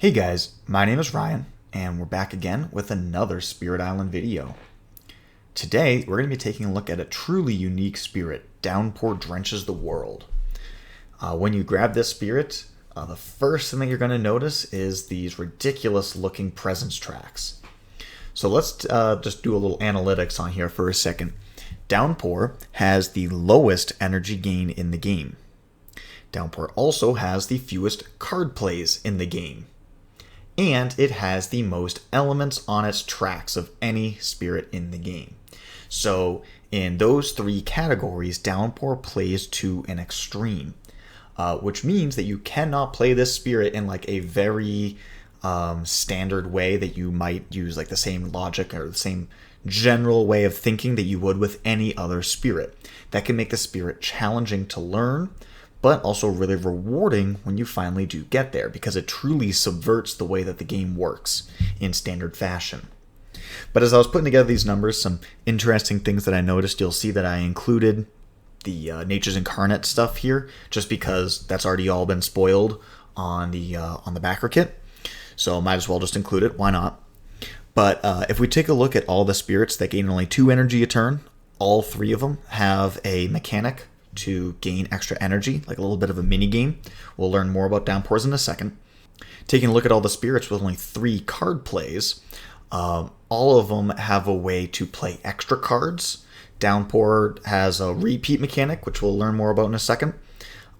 Hey guys, my name is Ryan, and we're back again with another Spirit Island video. Today, we're going to be taking a look at a truly unique spirit, Downpour Drenches the World. When you grab this spirit, the first thing that you're going to notice is these ridiculous looking presence tracks. So let's just do a little analytics on here for a second. Downpour has the lowest energy gain in the game. Downpour also has the fewest card plays in the game. And it has the most elements on its tracks of any spirit in the game. So in those three categories, Downpour plays to an extreme, which means that you cannot play this spirit in like a very standard way that you might use like the same logic or the same general way of thinking that you would with any other spirit. That can make the spirit challenging to learn, but also really rewarding when you finally do get there, because it truly subverts the way that the game works in standard fashion. But as I was putting together these numbers, some interesting things that I noticed, you'll see that I included the Nature's Incarnate stuff here, just because that's already all been spoiled on the backer kit. So might as well just include it, why not? But if we take a look at all the spirits that gain only 2 energy a turn, all 3 of them have a mechanic to gain extra energy, like a little bit of a mini game. We'll learn more about Downpours in a second. Taking a look at all the spirits with only 3 card plays, all of them have a way to play extra cards. Downpour has a repeat mechanic, which we'll learn more about in a second.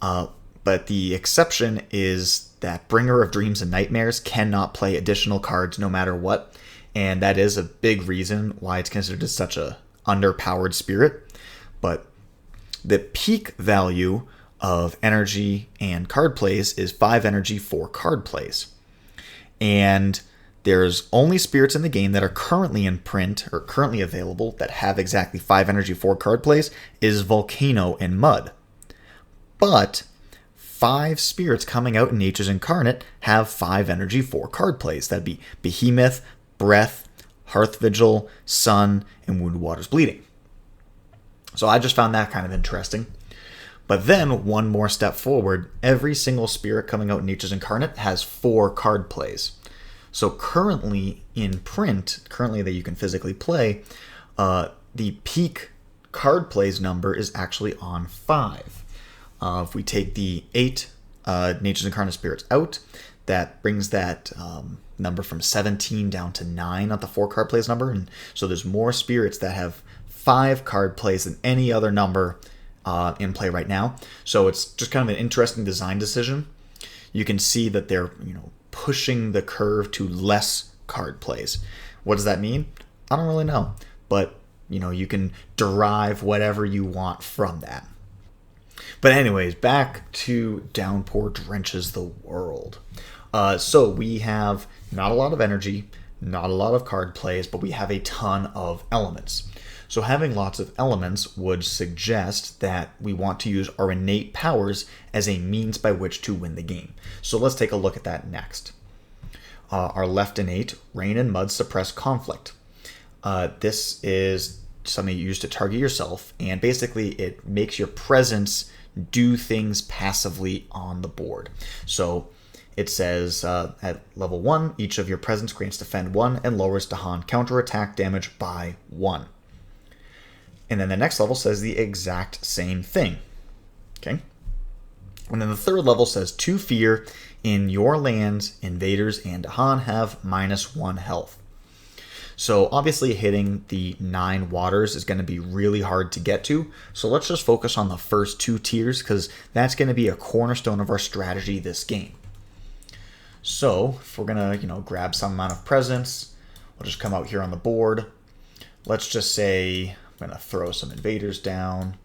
But the exception is that Bringer of Dreams and Nightmares cannot play additional cards no matter what. And that is a big reason why it's considered as such a underpowered spirit. But the peak value of energy and card plays is 5 energy, 4 card plays. And there's only spirits in the game that are currently in print or currently available that have exactly 5 energy, 4 card plays is Volcano and Mud. But 5 spirits coming out in Nature's Incarnate have 5 energy, 4 card plays. That'd be Behemoth, Breath, Hearth Vigil, Sun, and Wounded Waters Bleeding. So I just found that kind of interesting. But then, one more step forward, every single spirit coming out in Nature's Incarnate has 4 card plays. So currently in print, currently that you can physically play, the peak card plays number is actually on 5. If we take the 8 Nature's Incarnate spirits out, that brings that number from 17 down to 9 at the 4 card plays number. And so there's more spirits that have 5 card plays than any other number in play right now. So it's just kind of an interesting design decision. You can see that they're, pushing the curve to less card plays. What does that mean? I don't really know. But, you can derive whatever you want from that. But anyways, back to Downpour Drenches the World. So we have not a lot of energy, not a lot of card plays, but we have a ton of elements. So having lots of elements would suggest that we want to use our innate powers as a means by which to win the game. So let's take a look at that next. Our left innate, Rain and Mud suppress conflict. This is something you use to target yourself, and basically it makes your presence do things passively on the board. So it says at level 1, each of your presence grants defend 1 and lowers Dahan counterattack damage by 1. And then the next level says the exact same thing. Okay? And then the third level says 2 fear in your lands, invaders, and Dahan have -1 health. So obviously hitting the 9 waters is going to be really hard to get to. So let's just focus on the first 2 tiers, because that's going to be a cornerstone of our strategy this game. So if we're going to, grab some amount of presence, we'll just come out here on the board. Let's just say I'm going to throw some invaders down.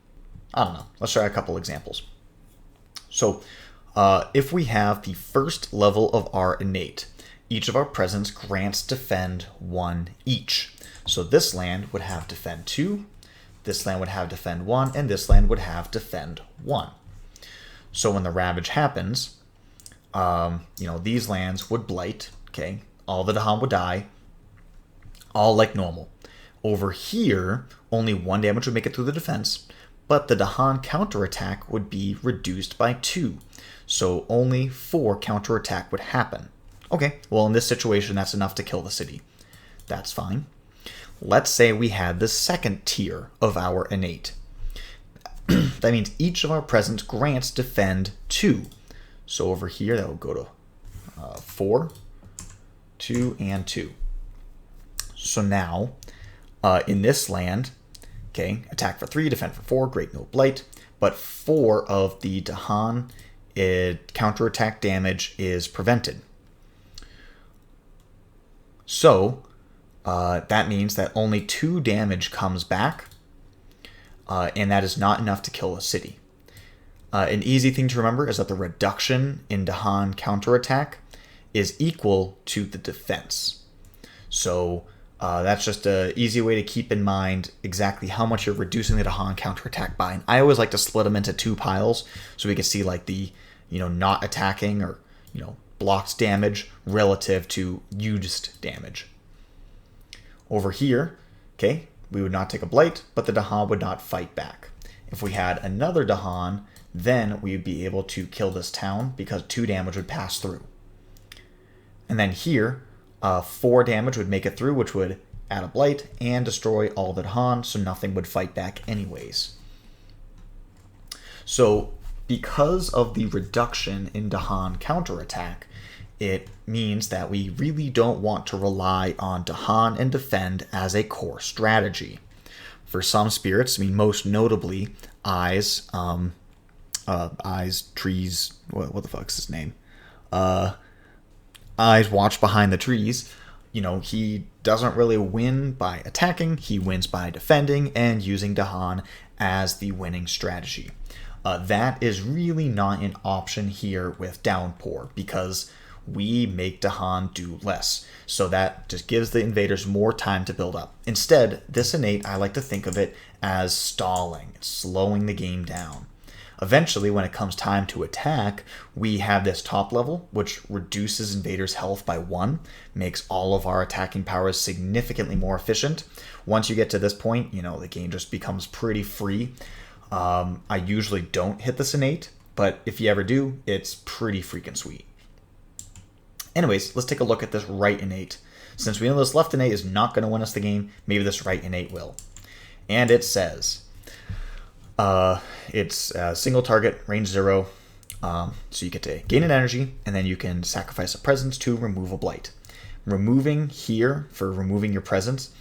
I don't know. Let's try a couple examples. So if we have the first level of our innate, each of our presence grants defend 1 each. So this land would have defend 2, this land would have defend 1, and this land would have defend 1. So when the ravage happens, these lands would blight, okay? All the Dahan would die, all like normal. Over here, only 1 damage would make it through the defense, but the Dahan counterattack would be reduced by 2. So only 4 counterattack would happen. Okay, well in this situation that's enough to kill the city. That's fine. Let's say we had the second tier of our innate. That means each of our presents grants defend 2. So over here that will go to 4, 2, and 2. So now in this land, okay, attack for 3, defend for 4, great no blight, but 4 of the Dahan counterattack damage is prevented. So that means that only 2 damage comes back, and that is not enough to kill a city. An easy thing to remember is that the reduction in Dahan counterattack is equal to the defense. So that's just an easy way to keep in mind exactly how much you're reducing the Dahan counterattack by. And I always like to split them into 2 piles so we can see like the not attacking or blocked damage relative to used damage. Over here, okay, we would not take a blight, but the Dahan would not fight back. If we had another Dahan, then we would be able to kill this town because 2 damage would pass through. And then here, 4 damage would make it through, which would add a blight and destroy all the Dahan, so nothing would fight back anyways. So because of the reduction in Dahan counterattack, it means that we really don't want to rely on Dahan and defend as a core strategy. For some spirits, most notably Eyes, Trees, what the fuck's his name? Eyes Watch Behind the Trees. He doesn't really win by attacking, he wins by defending and using Dahan as the winning strategy. That is really not an option here with Downpour because we make Dahan do less. So that just gives the invaders more time to build up. Instead, this innate, I like to think of it as stalling, slowing the game down. Eventually, when it comes time to attack, we have this top level, which reduces invaders' health by 1, makes all of our attacking powers significantly more efficient. Once you get to this point, the game just becomes pretty free. I usually don't hit this innate, but if you ever do, it's pretty freaking sweet. Anyways, let's take a look at this right innate. Since we know this left innate is not going to win us the game, maybe this right innate will. And it says, it's a single target, range 0, so you get to gain an energy, and then you can sacrifice a presence to remove a blight. Removing here, for removing your presence,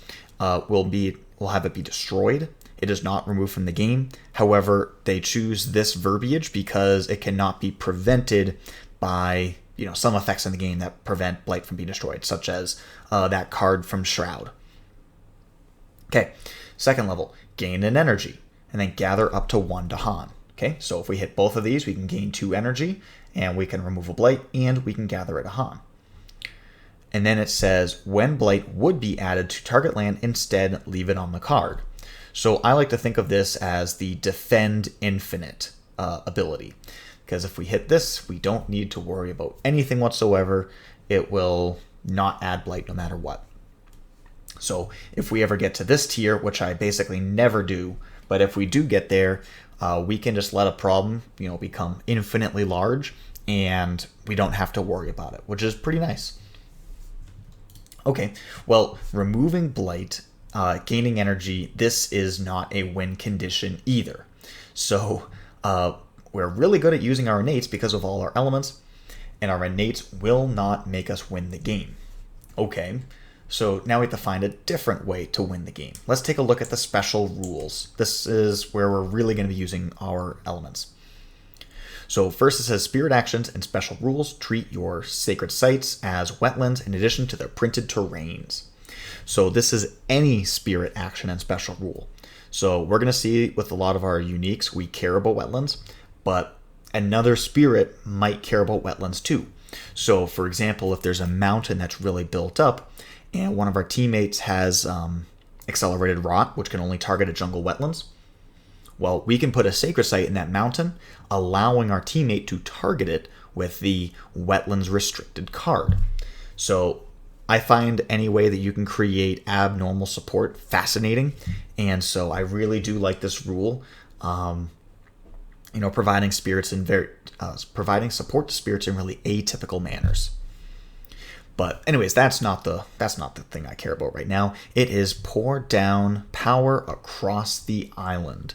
will have it be destroyed. It is not removed from the game. However, they choose this verbiage because it cannot be prevented by some effects in the game that prevent blight from being destroyed, such as that card from Shroud. Okay, second level, gain an energy, and then gather up to 1 Dahan. Okay, so if we hit both of these, we can gain 2 energy, and we can remove a blight, and we can gather a Dahan. And then it says, when blight would be added to target land, instead leave it on the card. So I like to think of this as the Defend Infinite ability. Because if we hit this, we don't need to worry about anything whatsoever. It will not add blight no matter what. So if we ever get to this tier, which I basically never do, but if we do get there, we can just let a problem, become infinitely large, and we don't have to worry about it, which is pretty nice. Okay, well, removing blight, gaining energy, this is not a win condition either. So we're really good at using our innates because of all our elements, and our innates will not make us win the game. Okay, so now we have to find a different way to win the game. Let's take a look at the special rules. This is where we're really going to be using our elements. So first it says spirit actions and special rules treat your sacred sites as wetlands in addition to their printed terrains. So this is any spirit action and special rule. So we're going to see with a lot of our uniques, we care about wetlands, but another spirit might care about wetlands too. So for example, if there's a mountain that's really built up and one of our teammates has accelerated rot, which can only target a jungle wetlands, well, we can put a sacred site in that mountain, allowing our teammate to target it with the wetlands restricted card. So I find any way that you can create abnormal support fascinating, and so I really do like this rule. Providing spirits in providing support to spirits in really atypical manners. But anyways, that's not the thing I care about right now. It is pour down power across the island.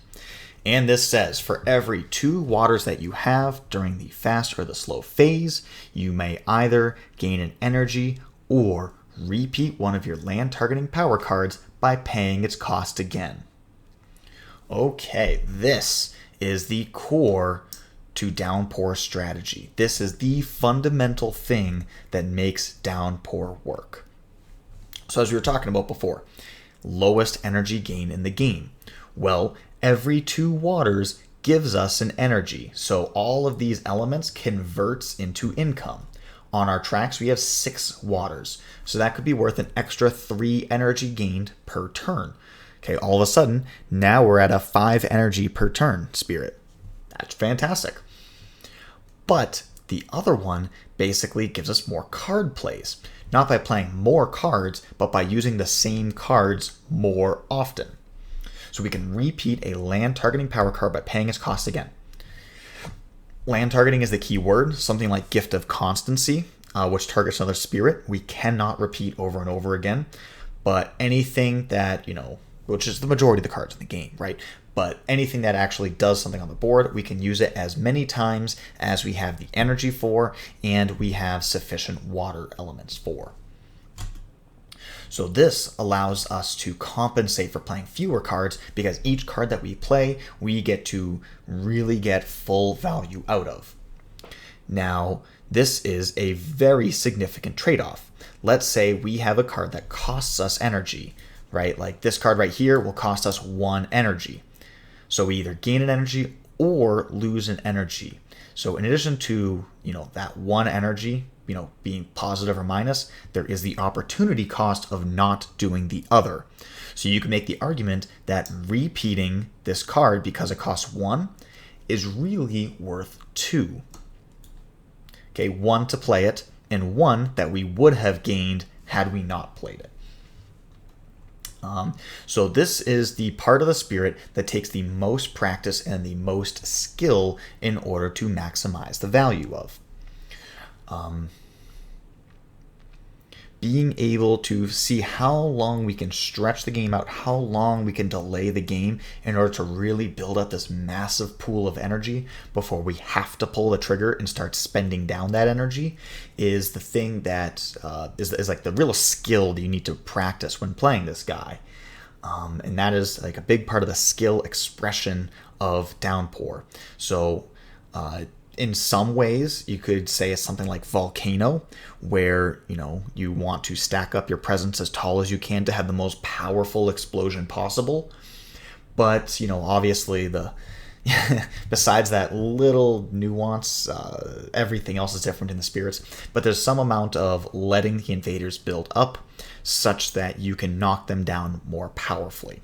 And this says, for every 2 waters that you have during the fast or the slow phase, you may either gain an energy or repeat one of your land targeting power cards by paying its cost again. Okay, this is the core to Downpour strategy. This is the fundamental thing that makes Downpour work. So as we were talking about before, lowest energy gain in the game. Well, every 2 waters gives us an energy. So all of these elements converts into income. On our tracks, we have 6 waters. So that could be worth an extra 3 energy gained per turn. Okay, all of a sudden, now we're at a 5 energy per turn spirit. That's fantastic. But the other one basically gives us more card plays. Not by playing more cards, but by using the same cards more often. So we can repeat a land targeting power card by paying its cost again. Land targeting is the key word, something like Gift of Constancy, which targets another spirit. We cannot repeat over and over again, but anything that, which is the majority of the cards in the game, right? But anything that actually does something on the board, we can use it as many times as we have the energy for, and we have sufficient water elements for. So this allows us to compensate for playing fewer cards, because each card that we play, we get to really get full value out of. Now, this is a very significant trade-off. Let's say we have a card that costs us energy, right? Like this card right here will cost us 1 energy. So we either gain an energy or lose an energy. So in addition to, that 1 energy, being positive or minus, there is the opportunity cost of not doing the other. So you can make the argument that repeating this card because it costs 1 is really worth 2. Okay, 1 to play it, and 1 that we would have gained had we not played it. So this is the part of the spirit that takes the most practice and the most skill in order to maximize the value of. Being able to see how long we can stretch the game out, how long we can delay the game in order to really build up this massive pool of energy before we have to pull the trigger and start spending down that energy is the thing that is like the real skill that you need to practice when playing this guy. And that is like a big part of the skill expression of Downpour. So in some ways, you could say it's something like Volcano, where, you want to stack up your presence as tall as you can to have the most powerful explosion possible. But, obviously, besides that little nuance, everything else is different in the spirits. But there's some amount of letting the invaders build up such that you can knock them down more powerfully.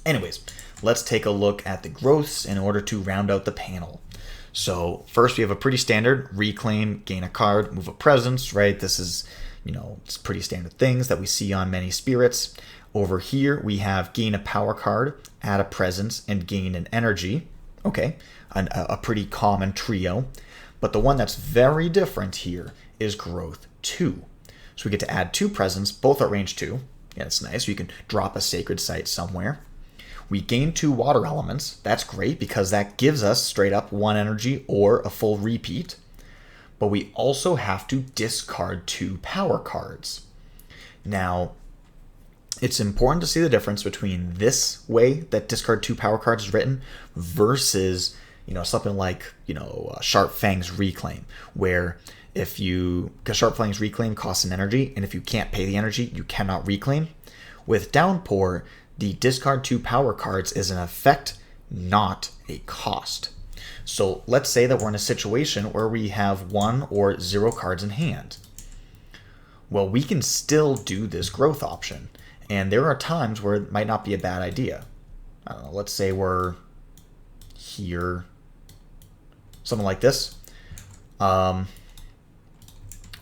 Anyways, let's take a look at the growths in order to round out the panel. So first we have a pretty standard reclaim, gain a card, move a presence, right? This is, it's pretty standard things that we see on many spirits. Over here we have gain a power card, add a presence, and gain an energy. Okay, a pretty common trio. But the one that's very different here is growth 2. So we get to add 2 presence, both at range 2. Yeah, that's nice. So you can drop a sacred site somewhere. We gain 2 water elements. That's great because that gives us straight up 1 energy or a full repeat. But we also have to discard 2 power cards. Now, it's important to see the difference between this way that discard 2 power cards is written versus, something like, Sharp Fang's Reclaim, where because Sharp Fang's Reclaim costs an energy, and if you can't pay the energy, you cannot reclaim. With Downpour, the discard 2 power cards is an effect, not a cost. So let's say that we're in a situation where we have 1 or 0 cards in hand. Well, we can still do this growth option. And there are times where it might not be a bad idea. I don't know, let's say we're here, something like this.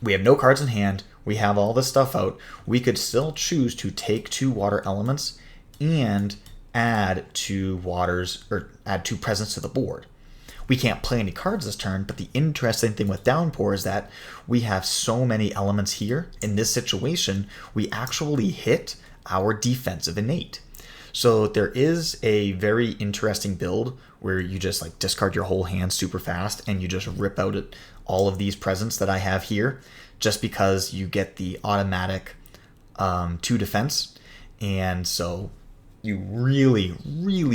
We have no cards in hand. We have all this stuff out. We could still choose to take 2 water elements and add 2 waters, or add 2 presence to the board. We can't play any cards this turn, but the interesting thing with Downpour is that we have so many elements here. In this situation, we actually hit our defensive innate. So there is a very interesting build where you just like discard your whole hand super fast and you just rip out all of these presents that I have here, just because you get the automatic 2 defense. And so you really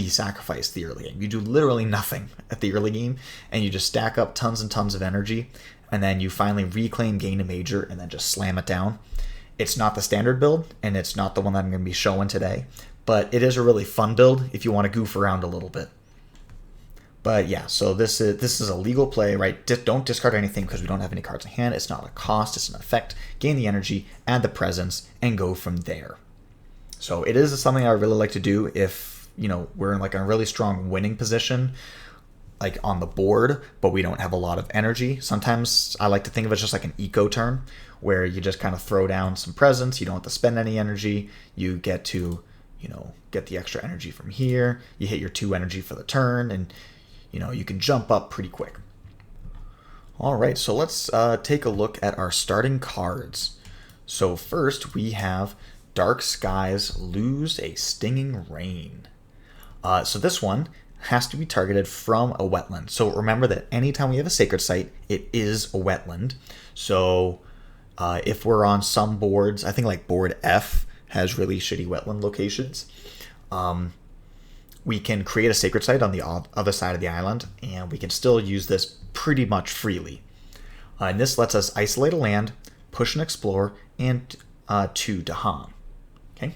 sacrifice the early game. You do literally nothing at the early game, and you just stack up tons and tons of energy, and then you finally reclaim, gain a major, and then just slam it down. It's not the standard build, and it's not the one that I'm going to be showing today, but it is a really fun build if you want to goof around a little bit. But yeah, so this is a legal play, right? Don't discard anything because we don't have any cards in hand. It's not a cost, it's an effect. Gain the energy, add the presence, and go from there. So it is something I really like to do if, we're in like a really strong winning position, like on the board, but we don't have a lot of energy. Sometimes I like to think of it just like an eco turn, where you just kind of throw down some presents. You don't have to spend any energy. You get to, get the extra energy from here. You hit your 2 energy for the turn, and, you can jump up pretty quick. All right, so let's take a look at our starting cards. So first we have Dark Skies, Lose a Stinging Rain. So this one has to be targeted from a wetland. So remember that anytime we have a sacred site, it is a wetland. So if we're on some boards, I think like board F has really shitty wetland locations, we can create a sacred site on the other side of the island, and we can still use this pretty much freely. And this lets us isolate a land, push and explore, and 2 Dahan. Okay,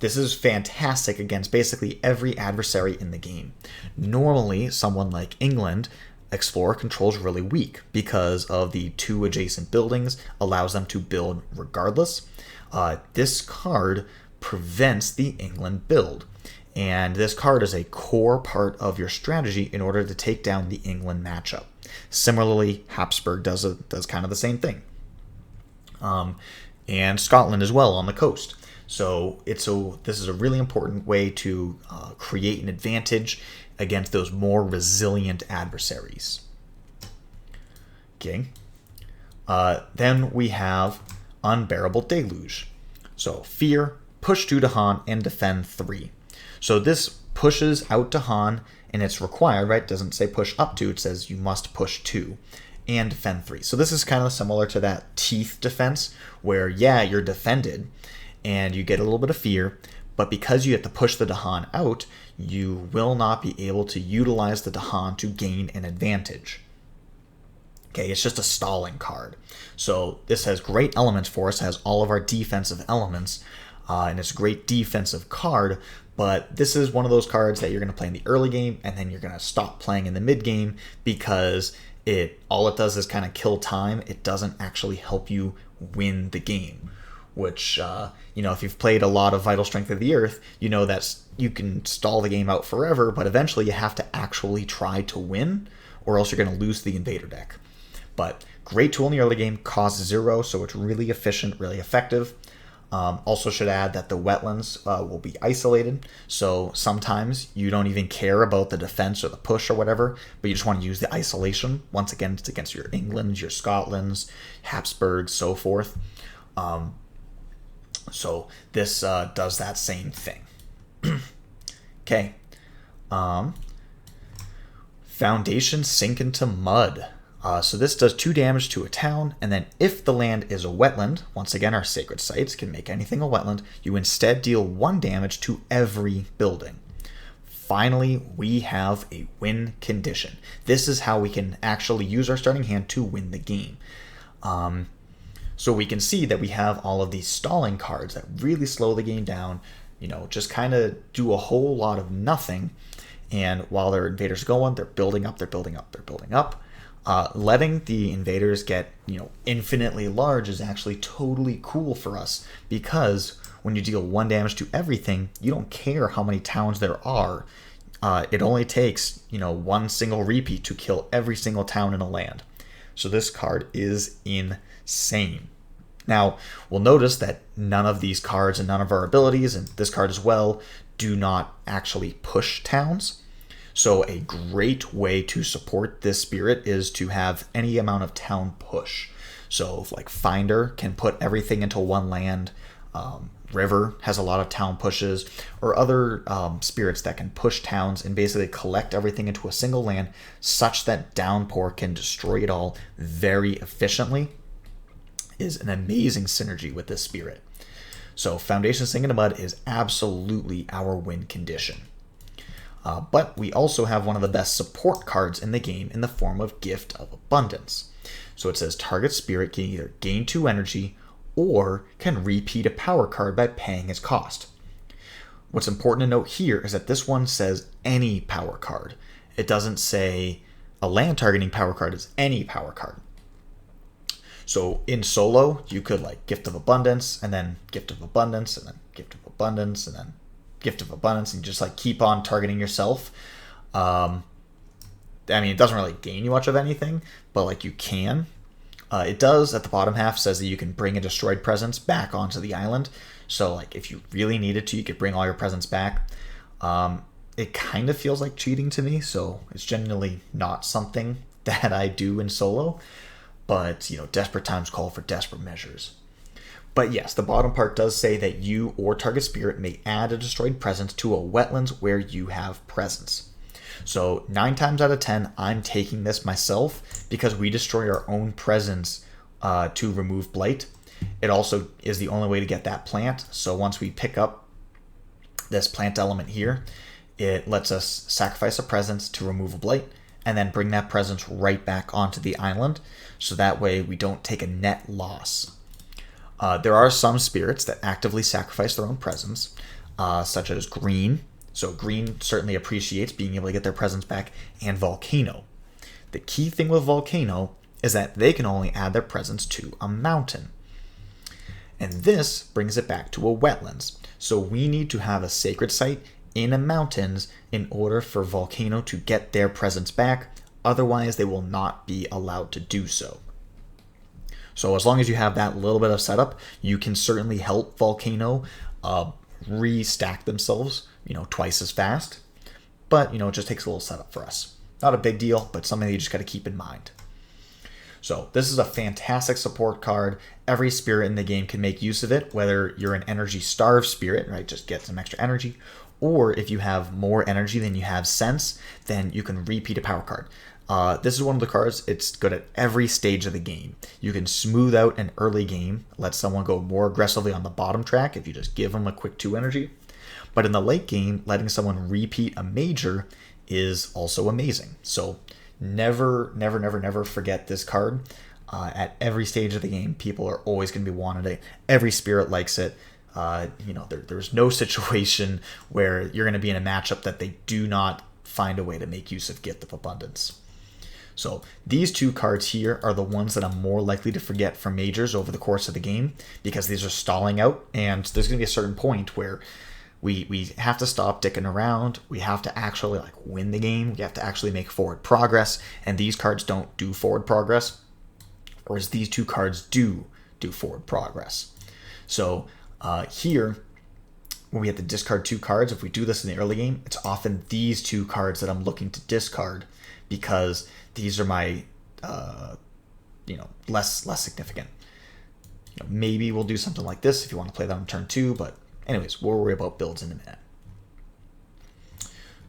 this is fantastic against basically every adversary in the game. Normally, someone like England, Explorer controls really weak because of the 2 adjacent buildings, allows them to build regardless. This card prevents the England build, and this card is a core part of your strategy in order to take down the England matchup. Similarly, Habsburg does kind of the same thing. And Scotland as well on the coast. So this is a really important way to create an advantage against those more resilient adversaries. Okay. Then we have Unbearable Deluge. So fear, push 2 Dahan, and defend 3. So this pushes out Dahan, and it's required, right? It doesn't say push up 2, it says you must push 2 and defend 3. So this is kind of similar to that teeth defense, where you're defended and you get a little bit of fear, but because you have to push the Dahan out, you will not be able to utilize the Dahan to gain an advantage. Okay, it's just a stalling card. So this has great elements for us, has all of our defensive elements, and it's a great defensive card, but this is one of those cards that you're going to play in the early game, and then you're going to stop playing in the mid game, because all it does is kind of kill time. It doesn't actually help you win the game, which, if you've played a lot of Vital Strength of the Earth, you know that you can stall the game out forever, but eventually you have to actually try to win, or else you're going to lose the invader deck. But great tool in the early game, cost 0, so it's really efficient, really effective. Also should add that the wetlands will be isolated, so sometimes you don't even care about the defense or the push or whatever, but you just want to use the isolation. Once again, it's against your Englands, your Scotlands, Habsburg, so forth. So this does that same thing. Okay. Foundation Sink into Mud. So this does 2 damage to a town, and then if the land is a wetland, once again our sacred sites can make anything a wetland, you instead deal 1 damage to every building. Finally, we have a win condition. This is how we can actually use our starting hand to win the game. So we can see that we have all of these stalling cards that really slow the game down, just kind of do a whole lot of nothing, and while their invaders are going, they're building up, they're building up, they're building up. Letting the invaders get, infinitely large is actually totally cool for us, because when you deal 1 damage to everything, you don't care how many towns there are. It only takes, 1 single repeat to kill every single town in a land. So this card is insane. Now, we'll notice that none of these cards and none of our abilities, and this card as well, do not actually push towns. So a great way to support this spirit is to have any amount of town push. So like Finder can put everything into one land. River has a lot of town pushes, or other spirits that can push towns and basically collect everything into a single land such that Downpour can destroy it all very efficiently, is an amazing synergy with this spirit. So Foundation Sink in the Mud is absolutely our win condition. But we also have one of the best support cards in the game in the form of Gift of Abundance. So it says target spirit can either gain 2 energy or can repeat a power card by paying its cost. What's important to note here is that this one says any power card. It doesn't say a land targeting power card is any power card. So in solo, you could like Gift of Abundance, and then Gift of Abundance, and then Gift of Abundance, and then Gift of Abundance, and just like keep on targeting yourself. I mean, it doesn't really gain you much of anything, but like you can. It does, at the bottom half, says that you can bring a destroyed presence back onto the island. So like if you really needed to, you could bring all your presents back. It kind of feels like cheating to me, so it's generally not something that I do in solo. But, you know, desperate times call for desperate measures. But yes, the bottom part does say that you or target spirit may add a destroyed presence to a wetlands where you have presence. So 9 times out of 10, I'm taking this myself because we destroy our own presence to remove blight. It also is the only way to get that plant. So once we pick up this plant element here, it lets us sacrifice a presence to remove a blight and then bring that presence right back onto the island. So that way we don't take a net loss. There are some spirits that actively sacrifice their own presence, such as Green. So Green certainly appreciates being able to get their presence back, and Volcano. The key thing with Volcano is that they can only add their presence to a mountain. And this brings it back to a wetlands. So we need to have a sacred site in a mountains in order for Volcano to get their presence back. Otherwise, they will not be allowed to do so. So as long as you have that little bit of setup, you can certainly help Volcano restack themselves, you know, twice as fast. But, you know, it just takes a little setup for us. Not a big deal, but something that you just got to keep in mind. So this is a fantastic support card. Every spirit in the game can make use of it, whether you're an energy starved spirit, right, just get some extra energy, or if you have more energy than you have sense, then you can repeat a power card. This is one of the cards, it's good at every stage of the game. You can smooth out an early game, let someone go more aggressively on the bottom track if you just give them a quick 2 energy. But in the late game, letting someone repeat a major is also amazing. So never forget this card. At every stage of the game, people are always going to be wanting it. Every spirit likes it. You know, there's no situation where you're going to be in a matchup that they do not find a way to make use of Gift of Abundance. So these 2 cards here are the ones that I'm more likely to forget for majors over the course of the game, because these are stalling out, and there's going to be a certain point where we have to stop dicking around. We have to actually like win the game. We have to actually make forward progress, and these cards don't do forward progress, whereas these 2 cards do forward progress. So here, when we have to discard 2 cards, if we do this in the early game, it's often these 2 cards that I'm looking to discard, because these are my, you know, less significant. You know, maybe we'll do something like this if you want to play that on turn 2, but anyways, we'll worry about builds in a minute.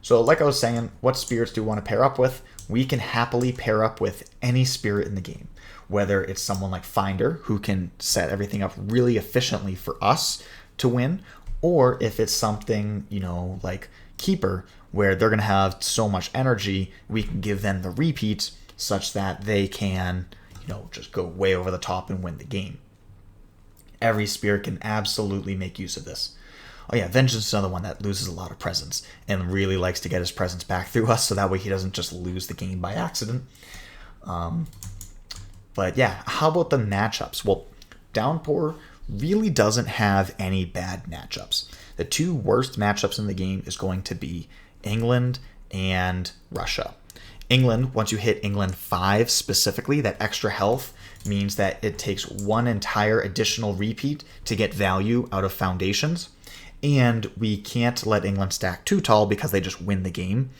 So like I was saying, what spirits do we want to pair up with? We can happily pair up with any spirit in the game, whether it's someone like Finder, who can set everything up really efficiently for us to win, or if it's something, you know, like Keeper, where they're going to have so much energy, we can give them the repeats such that they can, you know, just go way over the top and win the game. Every spirit can absolutely make use of this. Oh yeah, Vengeance is another one that loses a lot of presence and really likes to get his presence back through us, so that way he doesn't just lose the game by accident. But yeah, how about the matchups? Well, Downpour really doesn't have any bad matchups. The 2 worst matchups in the game is going to be England and Russia. England, once you hit England 5 specifically, that extra health means that it takes 1 entire additional repeat to get value out of foundations, and we can't let England stack too tall because they just win the game.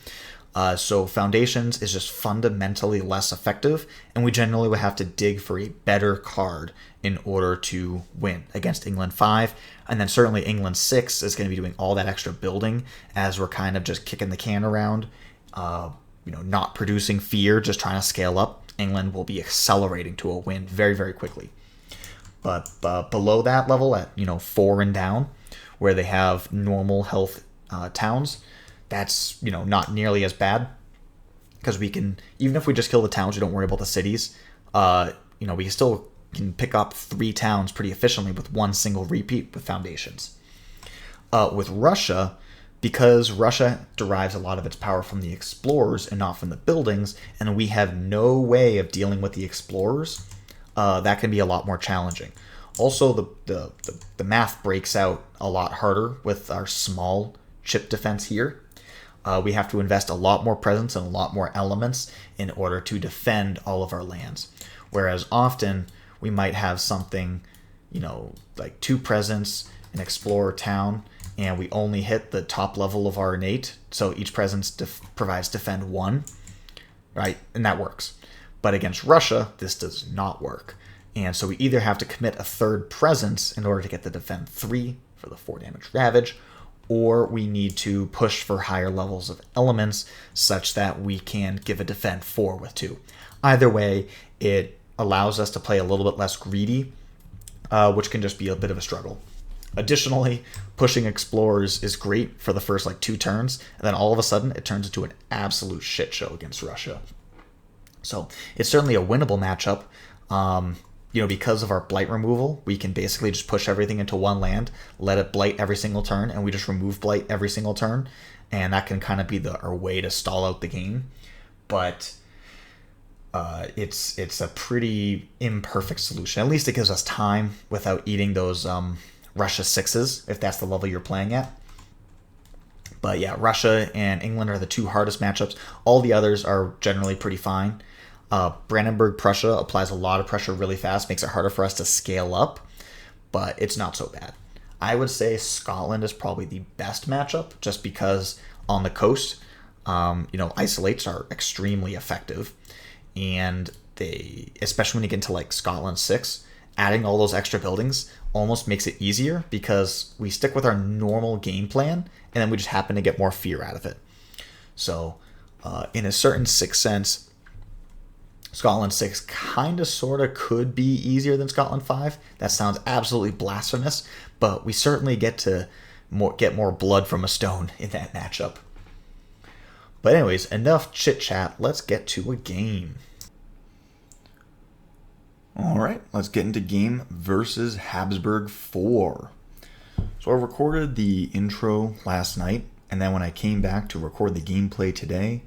So Foundations is just fundamentally less effective, and we generally would have to dig for a better card in order to win against England 5. And then certainly England 6 is going to be doing all that extra building as we're kind of just kicking the can around, not producing fear, just trying to scale up. England will be accelerating to a win very, very quickly. But below that level at 4 and down, where they have normal health towns, that's not nearly as bad, because we can, even if we just kill the towns, we don't worry about the cities. We still can pick up 3 towns pretty efficiently with one single repeat with Foundations. With Russia, because Russia derives a lot of its power from the explorers and not from the buildings, and we have no way of dealing with the explorers, that can be a lot more challenging. Also, the math breaks out a lot harder with our small chip defense here. We have to invest a lot more presence and a lot more elements in order to defend all of our lands. Whereas often we might have something, like 2 presence, an explorer town, and we only hit the top level of our innate, so each presence provides defend 1, right? And that works. But against Russia, this does not work. And so we either have to commit a 3rd presence in order to get the defend 3 for the 4 damage ravage, or we need to push for higher levels of elements such that we can give a defend 4 with 2. Either way, it allows us to play a little bit less greedy, which can just be a bit of a struggle. Additionally, pushing explorers is great for the first 2 turns, and then all of a sudden it turns into an absolute shit show against Russia. So it's certainly a winnable matchup. Because of our blight removal, we can basically just push everything into one land, let it blight every single turn, and we just remove blight every single turn, and that can kind of be our way to stall out the game. But it's a pretty imperfect solution. At least it gives us time without eating those Russia 6s, if that's the level you're playing at. But yeah, Russia and England are the 2 hardest matchups. All the others are generally pretty fine. Brandenburg, Prussia applies a lot of pressure really fast, makes it harder for us to scale up, but it's not so bad. I would say Scotland is probably the best matchup, just because on the coast, isolates are extremely effective, and they, especially when you get into Scotland 6, adding all those extra buildings almost makes it easier, because we stick with our normal game plan, and then we just happen to get more fear out of it. So, in a certain sixth sense, Scotland 6 kind of sort of could be easier than Scotland 5. That sounds absolutely blasphemous, but we certainly get to get more blood from a stone in that matchup. But anyways, enough chit-chat. Let's get to a game. All right, let's get into game versus Habsburg 4. So I recorded the intro last night, and then when I came back to record the gameplay today,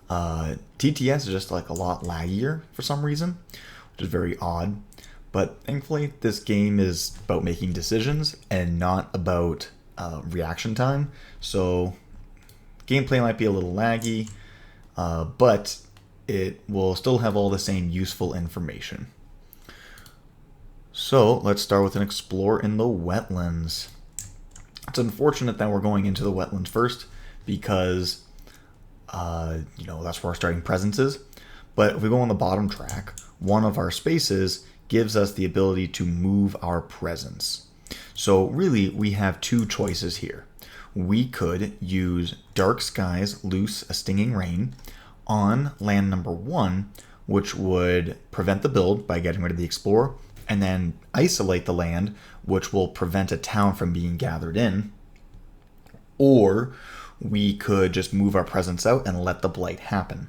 TTS is just a lot laggier for some reason, which is very odd. But thankfully, this game is about making decisions and not about reaction time. So gameplay might be a little laggy, but it will still have all the same useful information. So let's start with an explore in the wetlands. It's unfortunate that we're going into the wetlands first, because that's where our starting presence is. But if we go on the bottom track, one of our spaces gives us the ability to move our presence. So really, we have 2 choices here. We could use Dark Skies Loose a Stinging Rain on land number 1, which would prevent the build by getting rid of the Explorer, and then isolate the land, which will prevent a town from being gathered in. Or we could just move our presence out and let the blight happen.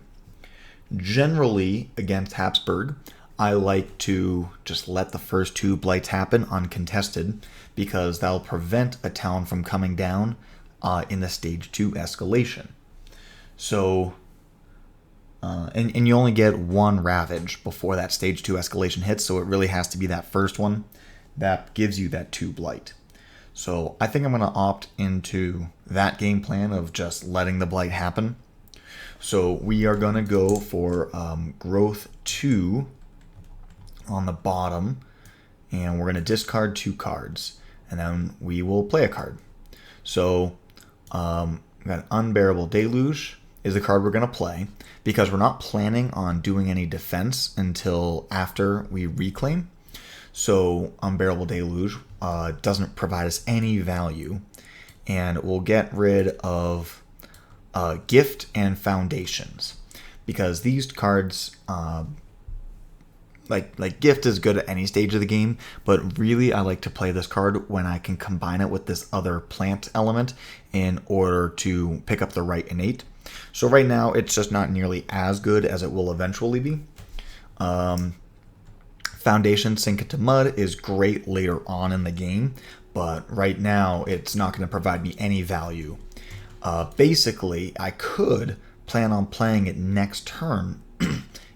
Generally, against Habsburg, I like to just let the first 2 blights happen uncontested, because that'll prevent a town from coming down in the stage 2 escalation. So, and you only get 1 ravage before that stage 2 escalation hits, so it really has to be that first one that gives you that 2 blight. So I think I'm going to opt into that game plan of just letting the blight happen. So we are going to go for growth 2 on the bottom, and we're going to discard 2 cards, and then we will play a card. So we've got Unbearable Deluge, is the card we're going to play because we're not planning on doing any defense until after we reclaim. So Unbearable Deluge doesn't provide us any value, and we'll get rid of Gift and Foundations because these cards, like Gift is good at any stage of the game, but really I like to play this card when I can combine it with this other plant element in order to pick up the right innate. So right now it's just not nearly as good as it will eventually be. Foundation Sink Into Mud is great later on in the game, but right now it's not going to provide me any value. Basically, I could plan on playing it next turn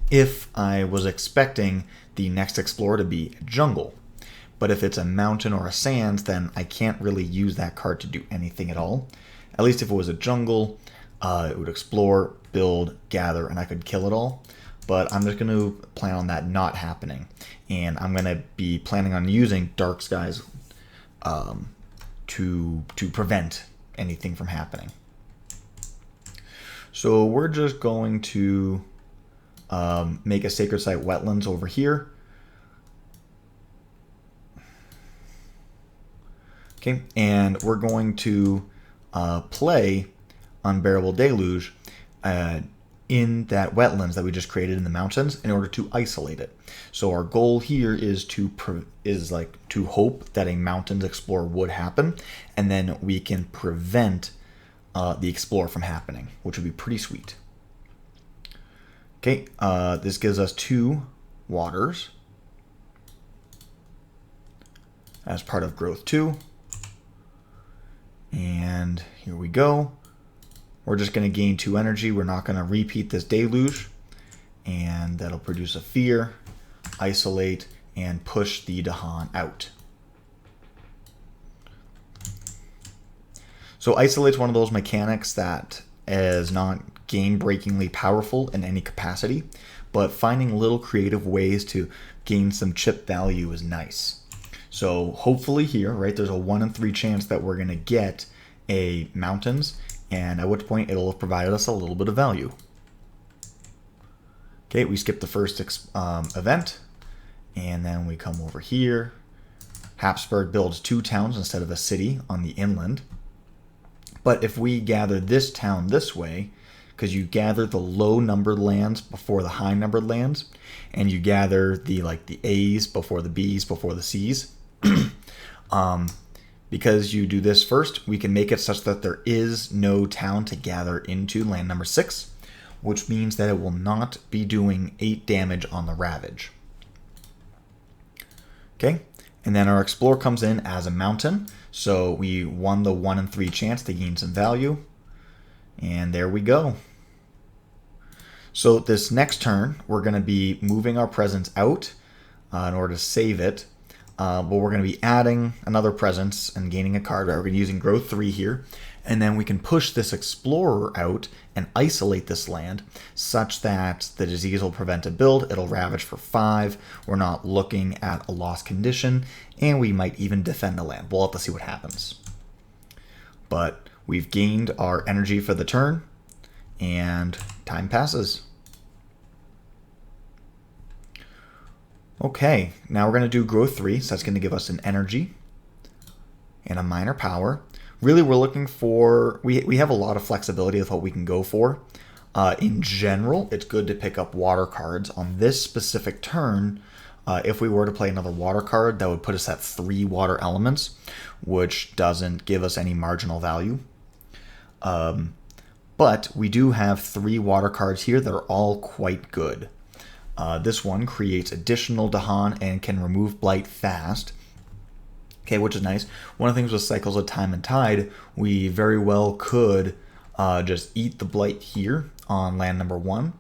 if I was expecting the next Explorer to be a jungle. But if it's a mountain or a sands, then I can't really use that card to do anything at all. At least if it was a jungle, it would explore, build, gather, and I could kill it all. But I'm just going to plan on that not happening. And I'm going to be planning on using Dark Skies to prevent anything from happening. So we're just going to make a Sacred Site Wetlands over here. Okay, and we're going to play Unbearable Deluge in that wetlands that we just created in the mountains in order to isolate it. So our goal here is to hope that a mountains explorer would happen, and then we can prevent the explorer from happening, which would be pretty sweet. Okay, this gives us 2 waters as part of growth 2. And here we go. We're just going to gain 2 energy. We're not going to repeat this deluge. And that'll produce a fear, isolate, and push the Dahan out. So isolate's one of those mechanics that is not game-breakingly powerful in any capacity, but finding little creative ways to gain some chip value is nice. So hopefully here, right, there's a 1 in 3 chance that we're going to get a mountains, and at which point it'll have provided us a little bit of value. Okay, we skip the first event, and then we come over here. Habsburg builds 2 towns instead of a city on the inland. But if we gather this town this way, because you gather the low numbered lands before the high numbered lands, and you gather the A's before the B's before the C's, because you do this first, we can make it such that there is no town to gather into land number 6, which means that it will not be doing 8 damage on the Ravage. Okay, and then our Explorer comes in as a mountain, so we won the 1 in 3 chance to gain some value, and there we go. So this next turn, we're going to be moving our presence out in order to save it. But we're going to be adding another presence and gaining a card. We're going to be using growth 3 here. And then we can push this Explorer out and isolate this land such that the disease will prevent a build. It'll ravage for 5. We're not looking at a lost condition. And we might even defend the land. We'll have to see what happens. But we've gained our energy for the turn. And time passes. Okay, now we're going to do growth 3, so that's going to give us an energy and a minor power. Really, we're looking for, we have a lot of flexibility with what we can go for. In general, it's good to pick up water cards. On this specific turn, if we were to play another water card, that would put us at 3 water elements, which doesn't give us any marginal value. But we do have 3 water cards here that are all quite good. This one creates additional Dahan and can remove Blight fast. Okay, which is nice. One of the things with Cycles of Time and Tide, we very well could just eat the Blight here on land number 1,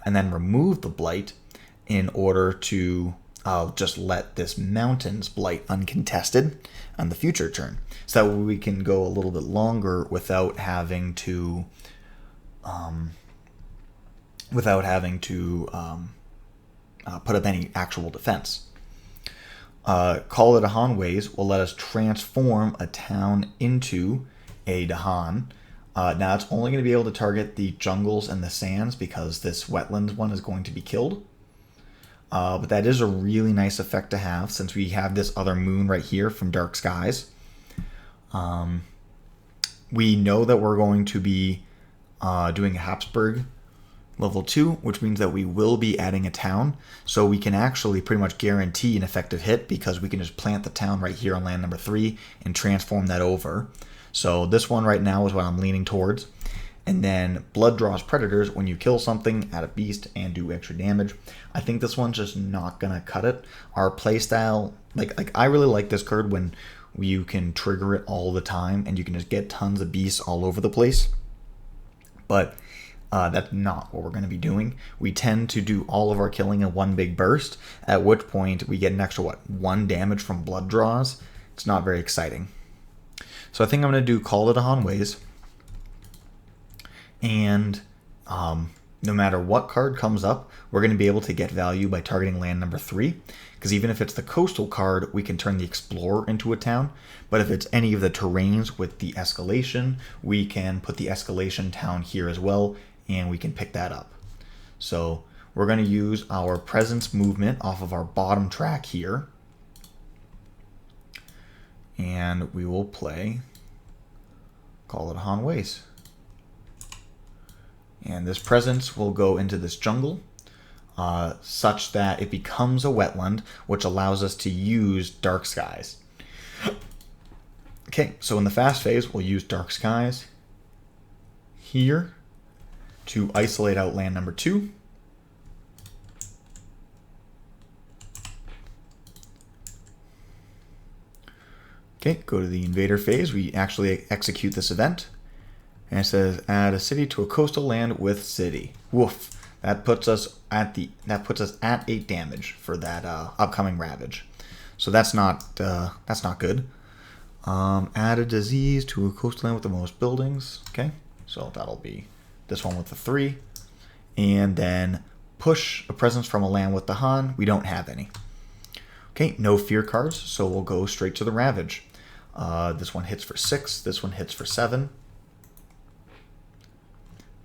and then remove the Blight in order to just let this Mountains Blight uncontested on the future turn. So that way we can go a little bit longer without having to put up any actual defense. Call of Dahan Ways will let us transform a town into a Dahan Now it's only going to be able to target the jungles and the sands because this wetlands one is going to be killed. But that is a really nice effect to have since we have this other moon right here from Dark Skies. We know that we're going to be doing a Habsburg level 2, which means that we will be adding a town. So we can actually pretty much guarantee an effective hit because we can just plant the town right here on land number 3 and transform that over. So this one right now is what I'm leaning towards. And then Blood Draws Predators. When you kill something, add a beast and do extra damage. I think this one's just not going to cut it. Our playstyle, like I really like this card when you can trigger it all the time and you can just get tons of beasts all over the place. But that's not what we're going to be doing. We tend to do all of our killing in one big burst, at which point we get an extra, 1 damage from blood draws. It's not very exciting. So I think I'm going to do Call of the Hanways. And no matter what card comes up, we're going to be able to get value by targeting land number 3. Because even if it's the coastal card, we can turn the Explorer into a town. But if it's any of the terrains with the escalation, we can put the escalation town here as well, and we can pick that up. So we're going to use our presence movement off of our bottom track here. And we will play Call It Hanways. And this presence will go into this jungle such that it becomes a wetland, which allows us to use Dark Skies. Okay, so in the fast phase, we'll use Dark Skies here to isolate out land number 2. Okay, go to the invader phase. We actually execute this event. And it says add a city to a coastal land with city. Woof. That puts us at 8 damage for that upcoming ravage. So that's not good. Add a disease to a coastal land with the most buildings. Okay, so that'll be this one with the 3. And then push a presence from a land with the Han. We don't have any. Okay, no fear cards, so we'll go straight to the ravage. This one hits for 6. This one hits for 7.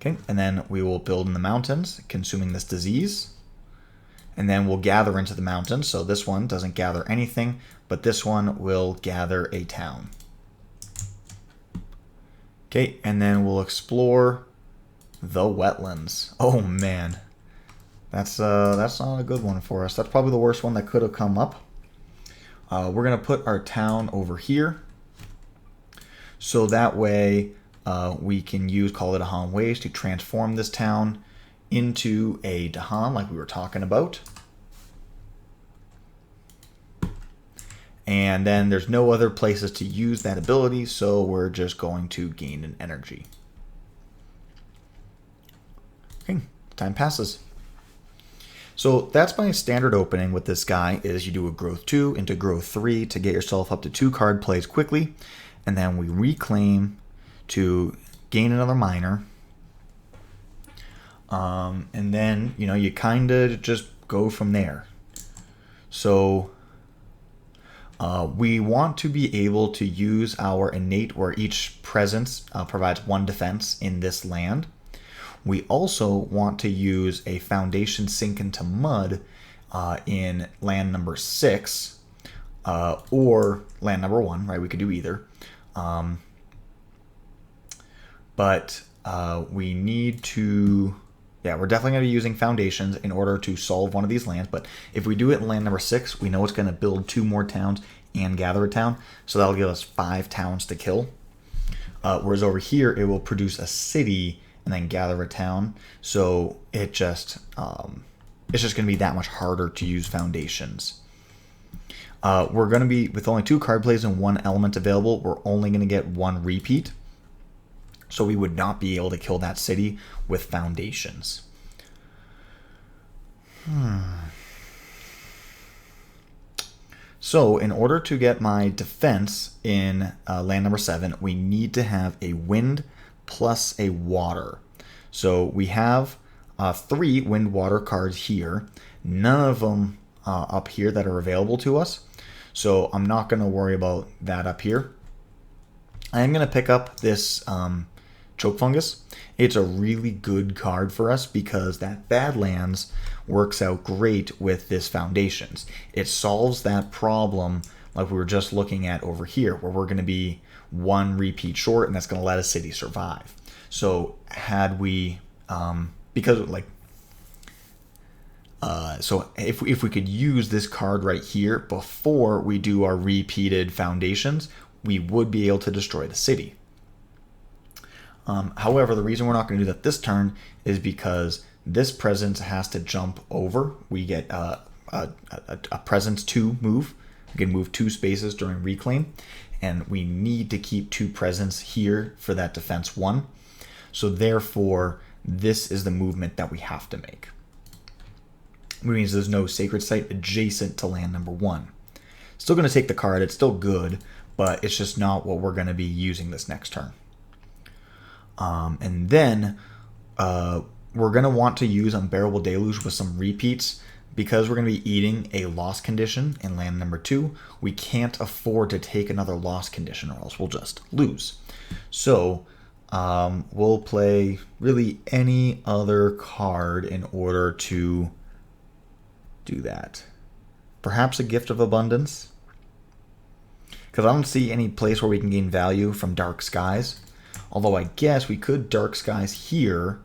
Okay, and then we will build in the mountains, consuming this disease. And then we'll gather into the mountains. So this one doesn't gather anything, but this one will gather a town. Okay, and then we'll explore the wetlands. Oh man, that's not a good one for us. That's probably the worst one that could have come up. We're gonna put our town over here, so that way we can use Call It a Hanways to transform this town into a Dahan like we were talking about. And then there's no other places to use that ability, so we're just going to gain an energy. Okay, time passes. So that's my standard opening with this guy, is you do a growth 2 into growth 3 to get yourself up to 2 card plays quickly. And then we reclaim to gain another minor. And then, you kind of just go from there. So we want to be able to use our innate, where each presence provides 1 defense in this land. We also want to use a foundation sink into mud in land number 6 or land number 1, right? We could do either. But we need to, we're definitely going to be using foundations in order to solve one of these lands. But if we do it in land number 6, we know it's going to build 2 more towns and gather a town. So that'll give us 5 towns to kill. Whereas over here, it will produce a city and then gather a town. So it's just going to be that much harder to use foundations. We're going to be, with only 2 card plays and 1 element available, we're only going to get 1 repeat. So we would not be able to kill that city with foundations. So in order to get my defense in land number 7, we need to have a wind plus a water. So we have 3 wind water cards here. None of them up here that are available to us. So I'm not going to worry about that up here. I am going to pick up this Choke Fungus. It's a really good card for us because that Badlands works out great with this Foundations. It solves that problem like we were just looking at over here, where we're going to be one repeat short, and that's going to let a city survive. So had we, because like, so if we could use this card right here before we do our repeated Foundations, we would be able to destroy the city. However, the reason we're not going to do that this turn is because this presence has to jump over. We get a presence 2 move. We can move 2 spaces during reclaim, and we need to keep 2 presence here for that defense 1. So therefore, this is the movement that we have to make. Which means there's no sacred site adjacent to land number 1. Still going to take the card. It's still good, but it's just not what we're going to be using this next turn. And then we're going to want to use Unbearable Deluge with some repeats. Because we're going to be eating a loss condition in land number 2, we can't afford to take another loss condition or else we'll just lose. So we'll play really any other card in order to do that. Perhaps a Gift of Abundance. Because I don't see any place where we can gain value from Dark Skies. Although I guess we could Dark Skies here,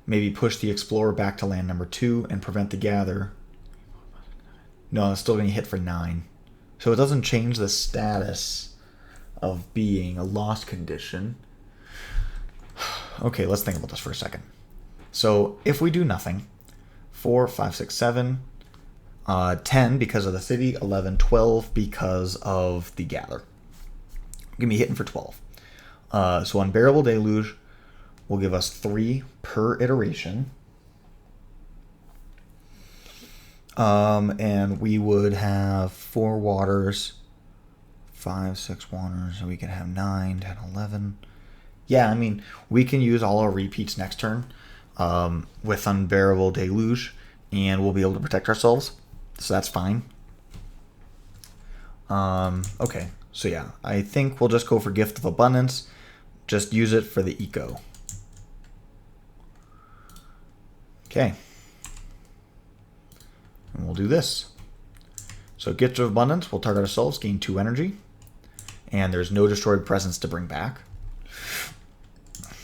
maybe push the Explorer back to land number 2 and prevent the Gather. No, it's still going to hit for 9. So it doesn't change the status of being a lost condition. Okay, let's think about this for a second. So if we do nothing, 4, 5, 6, 7, 10 because of the city, 11, 12 because of the Gather. Give me hitting for 12. So Unbearable Deluge will give us 3 per iteration. And we would have 4 waters, 5, 6 waters, so we could have 9, 10, 11. Yeah, I mean, we can use all our repeats next turn with Unbearable Deluge, and we'll be able to protect ourselves, so that's fine. Okay, so yeah, I think we'll just go for Gift of Abundance. Just use it for the eco. Okay. And we'll do this. So Gift of Abundance, we'll target ourselves, gain 2 energy. And there's no destroyed presence to bring back.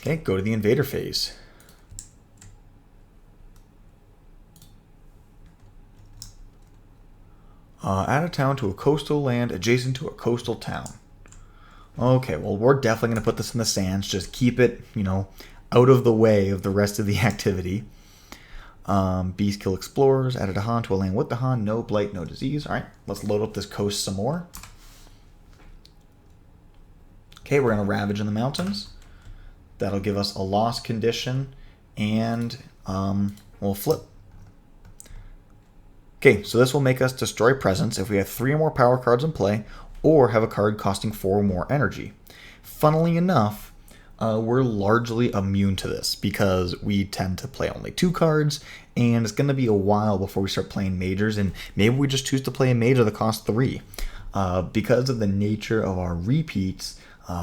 Okay, go to the Invader phase. Add a town to a coastal land adjacent to a coastal town. Okay, well, we're definitely going to put this in the sands. Just keep it, out of the way of the rest of the activity. Beast kill explorers, added a Han to a land with the Han, no blight, no disease. All right, let's load up this coast some more. Okay, we're going to ravage in the mountains. That'll give us a loss condition, and we'll flip. Okay, so this will make us destroy presence if we have 3 or more power cards in play, or have a card costing 4 or more energy. Funnily enough, we're largely immune to this because we tend to play only 2 cards, and it's going to be a while before we start playing majors, and maybe we just choose to play a major that costs 3. Because of the nature of our repeats,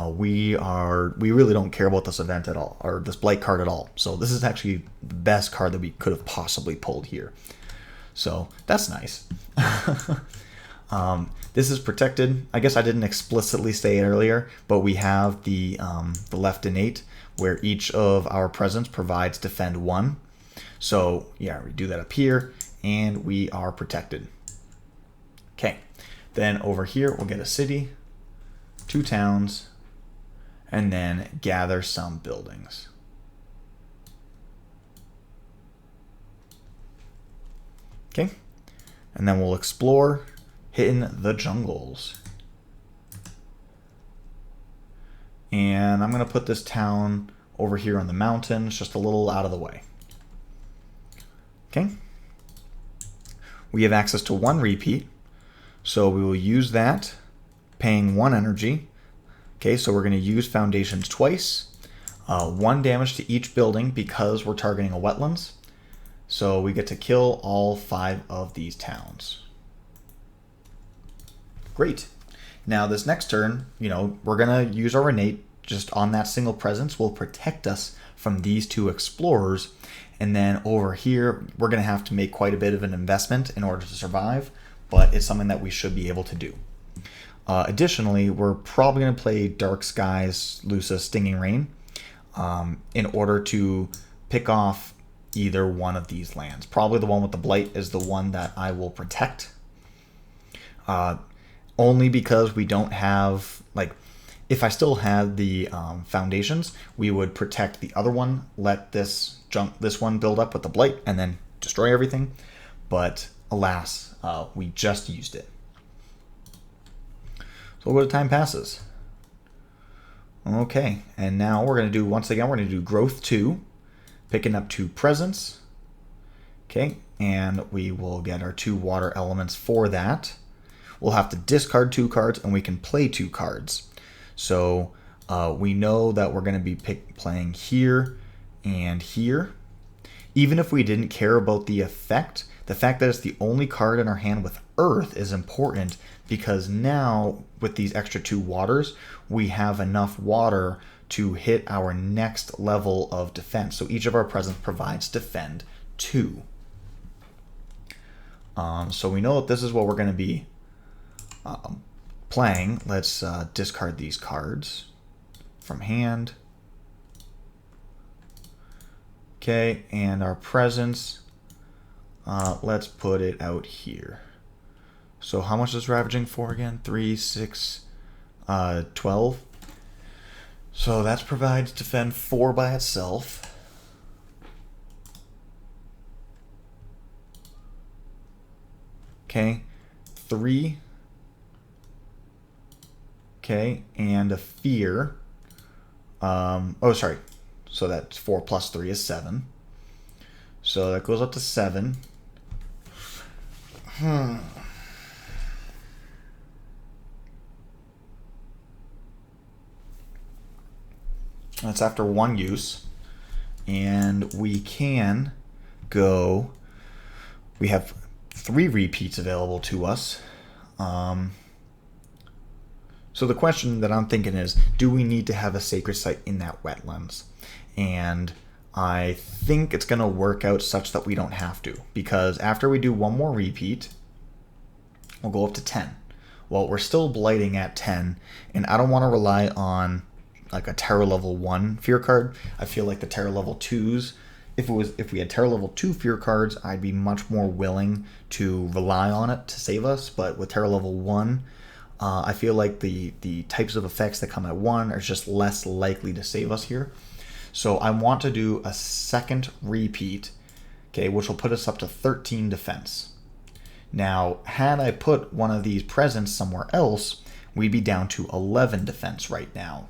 we really don't care about this event at all, or this blight card at all. So this is actually the best card that we could have possibly pulled here. So that's nice. This is protected. I guess I didn't explicitly say it earlier, but we have the left innate where each of our presence provides defend 1. So yeah, we do that up here, and we are protected. Okay, then over here we'll get a city, 2 towns, and then gather some buildings. Okay, and then we'll explore, hitting the jungles. And I'm going to put this town over here on the mountains, just a little out of the way. Okay. We have access to 1 repeat, so we will use that, paying 1 energy. Okay, so we're going to use Foundations twice. 1 damage to each building because we're targeting a wetlands. So we get to kill all 5 of these towns. Great. Now this next turn, we're going to use our innate just on that single presence will protect us from these two explorers. And then over here, we're going to have to make quite a bit of an investment in order to survive, but it's something that we should be able to do. Additionally, we're probably going to play Dark Skies, Lusa, Stinging Rain in order to pick off either one of these lands. Probably the one with the Blight is the one that I will protect. Only because we don't have, like, if I still had the foundations, we would protect the other one, let this one build up with the Blight, and then destroy everything. But alas, we just used it. So we'll go to time passes. Okay, and now we're going to do, once again, we're going to do growth 2, picking up 2 presents. Okay, and we will get our 2 water elements for that. We'll have to discard 2 cards, and we can play 2 cards. So we know that we're going to be playing here and here. Even if we didn't care about the effect, the fact that it's the only card in our hand with Earth is important, because now with these extra 2 waters, we have enough water to hit our next level of defense. So each of our presents provides defend 2. So we know that this is what we're going to be playing. Let's discard these cards from hand. Okay, and our presents, let's put it out here. So how much is Ravaging for again? 3, 6, 12. So that provides defend 4 by itself. Okay, 3. Okay, and a fear. Oh, sorry. So that's 4 plus 3 is 7. So that goes up to 7. That's after 1 use. And we can go... We have 3 repeats available to us. So the question that I'm thinking is, do we need to have a sacred site in that wetlands? And I think it's going to work out such that we don't have to, because after we do 1 more repeat, we'll go up to 10. Well, we're still blighting at 10, and I don't want to rely on like a terror level 1 fear card. I feel like the terror level 2s, if we had terror level 2 fear cards, I'd be much more willing to rely on it to save us. But with terror level 1, I feel like the types of effects that come at 1 are just less likely to save us here. So I want to do a second repeat, okay, which will put us up to 13 defense. Now, had I put one of these presents somewhere else, we'd be down to 11 defense right now,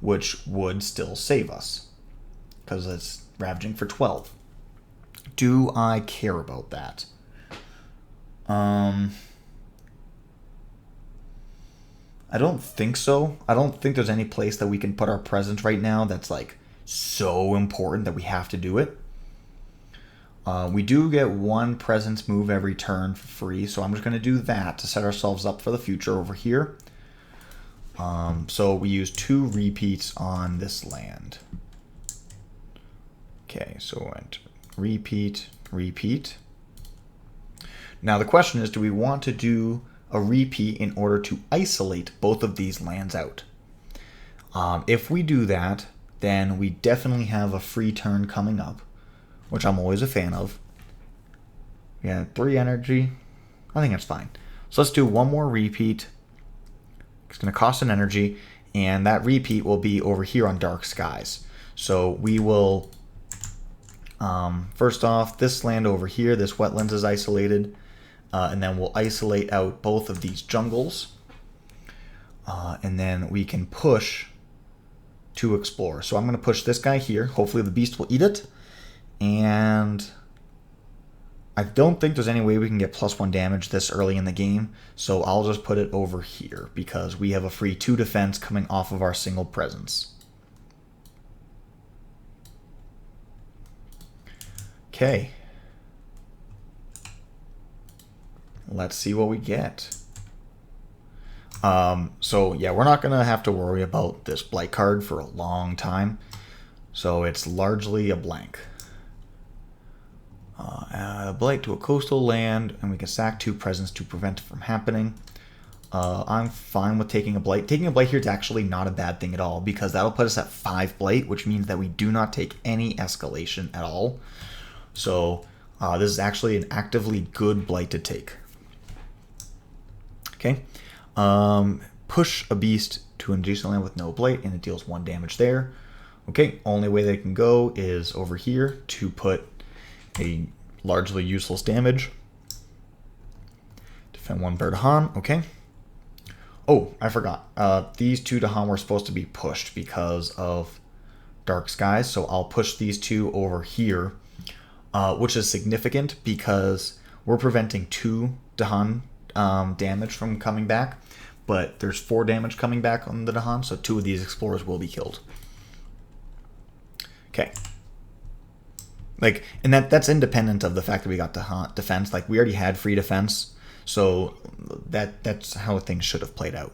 which would still save us, because it's Ravaging for 12. Do I care about that? I don't think so. I don't think there's any place that we can put our presence right now that's like so important that we have to do it. We do get 1 presence move every turn for free, so I'm just going to do that to set ourselves up for the future over here. So we use 2 repeats on this land. Okay, so repeat, repeat. Now the question is, do we want to do a repeat in order to isolate both of these lands out? If we do that, then we definitely have a free turn coming up, which I'm always a fan of. Yeah, 3 energy. I think that's fine. So let's do 1 more repeat. It's going to cost an energy, and that repeat will be over here on Dark Skies. So we will, first off, this land over here, this wetlands is isolated. And then we'll isolate out both of these jungles. And then we can push to explore. So I'm going to push this guy here. Hopefully the beast will eat it. And I don't think there's any way we can get +1 damage this early in the game. So I'll just put it over here, because we have a free 2 defense coming off of our single presence. Okay. Let's see what we get. So yeah, we're not gonna have to worry about this blight card for a long time. So it's largely a blank. Add a blight to a coastal land, and we can sack 2 presents to prevent it from happening. I'm fine with taking a blight. Taking a blight here is actually not a bad thing at all, because that'll put us at 5 blight, which means that we do not take any escalation at all. So this is actually an actively good blight to take. Okay. Push a beast to an adjacent land with no blight, and it deals 1 damage there. Okay, only way they can go is over here to put a largely useless damage. Defend 1 Berdahan, okay. Oh, I forgot. These 2 Dahan were supposed to be pushed because of Dark Skies, so I'll push these 2 over here, which is significant because we're preventing 2 Dahan damage from coming back, but there's 4 damage coming back on the Dahan, so 2 of these explorers will be killed. Okay. Like, and that's independent of the fact that we got defense. Like, we already had free defense, so that's how things should have played out.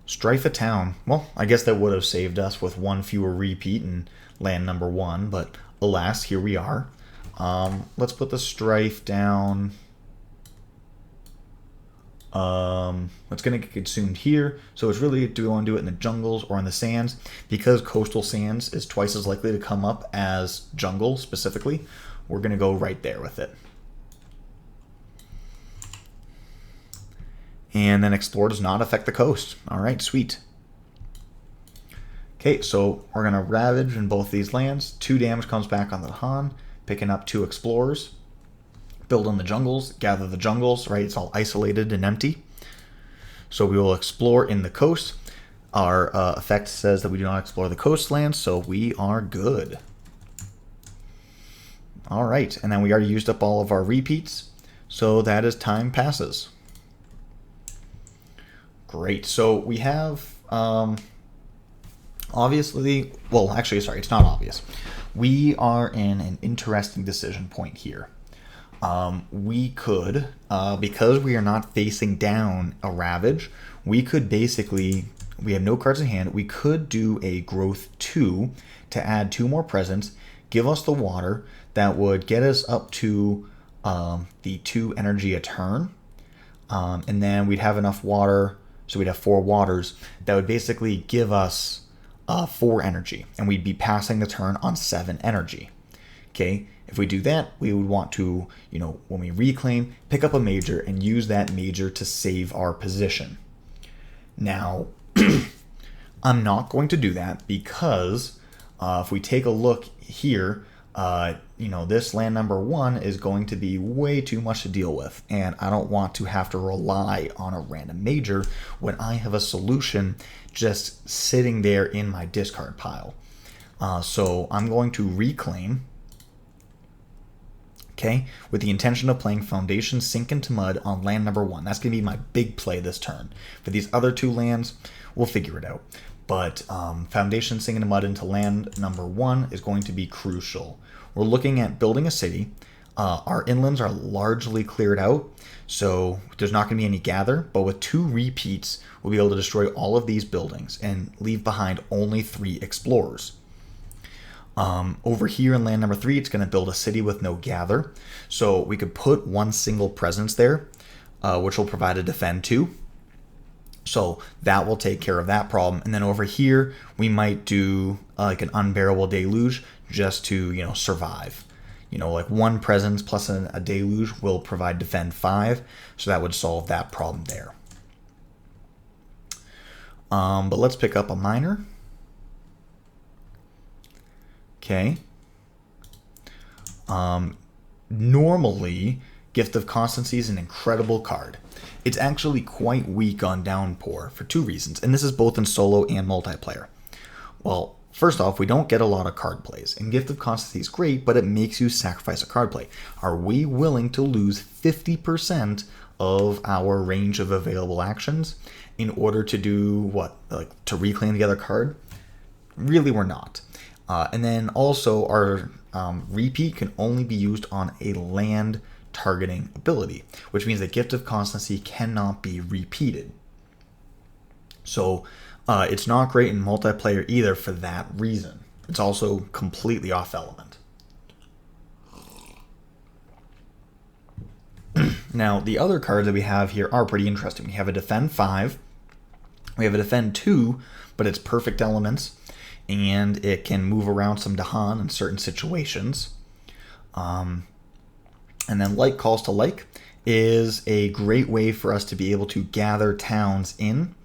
Strife a town. Well, I guess that would have saved us with 1 fewer repeat in land number 1, but alas, here we are. Let's put the strife down. It's going to get consumed here, so it's really, do we want to do it in the jungles or in the sands? Because coastal sands is twice as likely to come up as jungle specifically, we're going to go right there with it. And then explore does not affect the coast. All right, sweet. Okay, so we're going to ravage in both these lands. 2 damage comes back on the Han, picking up 2 explorers. Build on the jungles, gather the jungles, right? It's all isolated and empty. So we will explore in the coast. Our effect says that we do not explore the coastlands, so we are good. All right, and then we already used up all of our repeats, so that is time passes. Great, so we have, obviously, well, actually, sorry, it's not obvious. We are in an interesting decision point here. We could, because we are not facing down a Ravage, we could basically, we have no cards in hand, we could do a Growth 2 to add 2 more presents, give us the water, that would get us up to the 2 energy a turn, and then we'd have enough water, so we'd have 4 waters, that would basically give us 4 energy, and we'd be passing the turn on 7 energy. Okay, if we do that, we would want to, you know, when we reclaim, pick up a major and use that major to save our position. Now, I'm not going to do that because if we take a look here, you know, this land number 1 is going to be way too much to deal with, and I don't want to have to rely on a random major when I have a solution just sitting there in my discard pile. So I'm going to reclaim, okay, with the intention of playing Foundation Sink into Mud on land number 1. That's going to be my big play this turn. For these other 2 lands, we'll figure it out. But Foundation Sink into Mud into land number 1 is going to be crucial. We're looking at building a city. Our inlands are largely cleared out, so there's not going to be any gather, but with 2 repeats, we'll be able to destroy all of these buildings and leave behind only 3 explorers. Over here in land number 3, it's going to build a city with no gather. So we could put 1 single presence there, which will provide a defend 2. So that will take care of that problem. And then over here, we might do like an unbearable deluge just to, you know, survive. You know, like 1 presence plus a deluge will provide defend 5. So that would solve that problem there. But let's pick up a miner. Okay. Normally, Gift of Constancy is an incredible card. It's actually quite weak on Downpour for 2 reasons, and this is both in solo and multiplayer. Well, first off, we don't get a lot of card plays, and Gift of Constancy is great, but it makes you sacrifice a card play. Are we willing to lose 50% of our range of available actions in order to do what? Like to reclaim the other card? Really, we're not. And then also our repeat can only be used on a land targeting ability, which means that Gift of Constancy cannot be repeated. So it's not great in multiplayer either for that reason. It's also completely off element. Now, the other cards that we have here are pretty interesting. We have a Defend 5. We have a Defend 2, but it's perfect elements, and it can move around some Dahan in certain situations. And then Like Calls to Like is a great way for us to be able to gather towns in.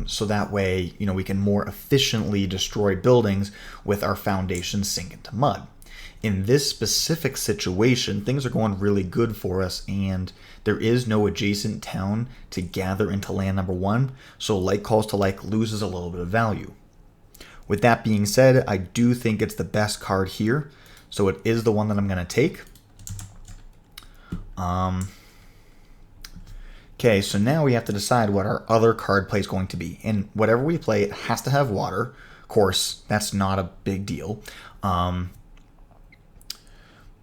So that way, we can more efficiently destroy buildings with our foundations sink into mud. In this specific situation, things are going really good for us, and there is no adjacent town to gather into land number 1, so Like Calls to Like loses a little bit of value. With that being said, I do think it's the best card here, so it is the one that I'm going to take. Okay, so now we have to decide what our other card play is going to be. And whatever we play, it has to have water. Of course, that's not a big deal.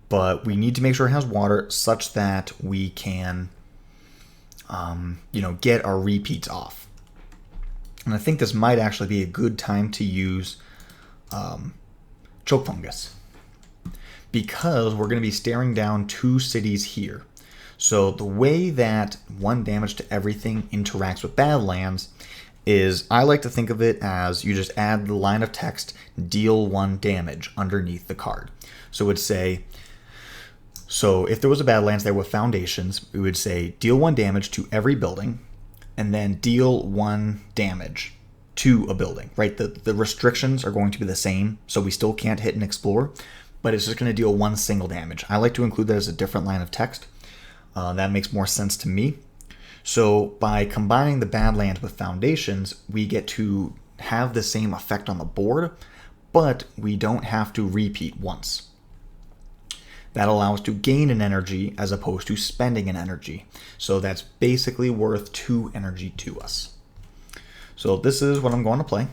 But we need to make sure it has water such that we can, get our repeats off. And I think this might actually be a good time to use Choke Fungus, because we're going to be staring down 2 cities here. So the way that 1 damage to everything interacts with Badlands is, I like to think of it as you just add the line of text, deal 1 damage underneath the card. So it would say, so if there was a Badlands there with foundations, we would say deal 1 damage to every building, and then deal 1 damage to a building, right? The restrictions are going to be the same, so we still can't hit and explore, but it's just going to deal 1 single damage. I like to include that as a different line of text. That makes more sense to me. So by combining the Badlands with foundations, we get to have the same effect on the board, but we don't have to repeat once. That allows us to gain an energy as opposed to spending an energy. So that's basically worth 2 energy to us. So this is what I'm going to play.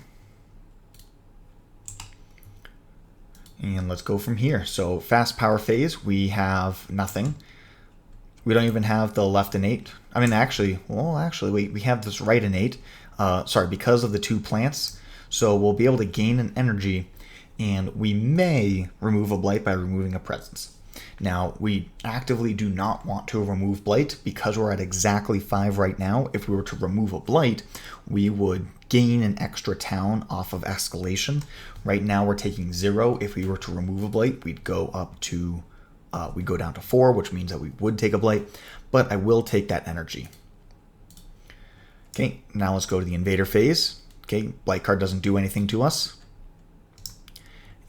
And let's go from here. So fast power phase, we have nothing. We don't even have the left innate. I mean, actually, wait, we have this right innate. Because of the 2 plants. So we'll be able to gain an energy, and we may remove a blight by removing a presence. Now, we actively do not want to remove blight because we're at exactly 5 right now. If we were to remove a blight, we would gain an extra town off of escalation. Right now, we're taking 0. If we were to remove a blight, we'd go up to we go down to 4, which means that we would take a blight, but I will take that energy. Okay, now let's go to the invader phase. Okay, blight card doesn't do anything to us.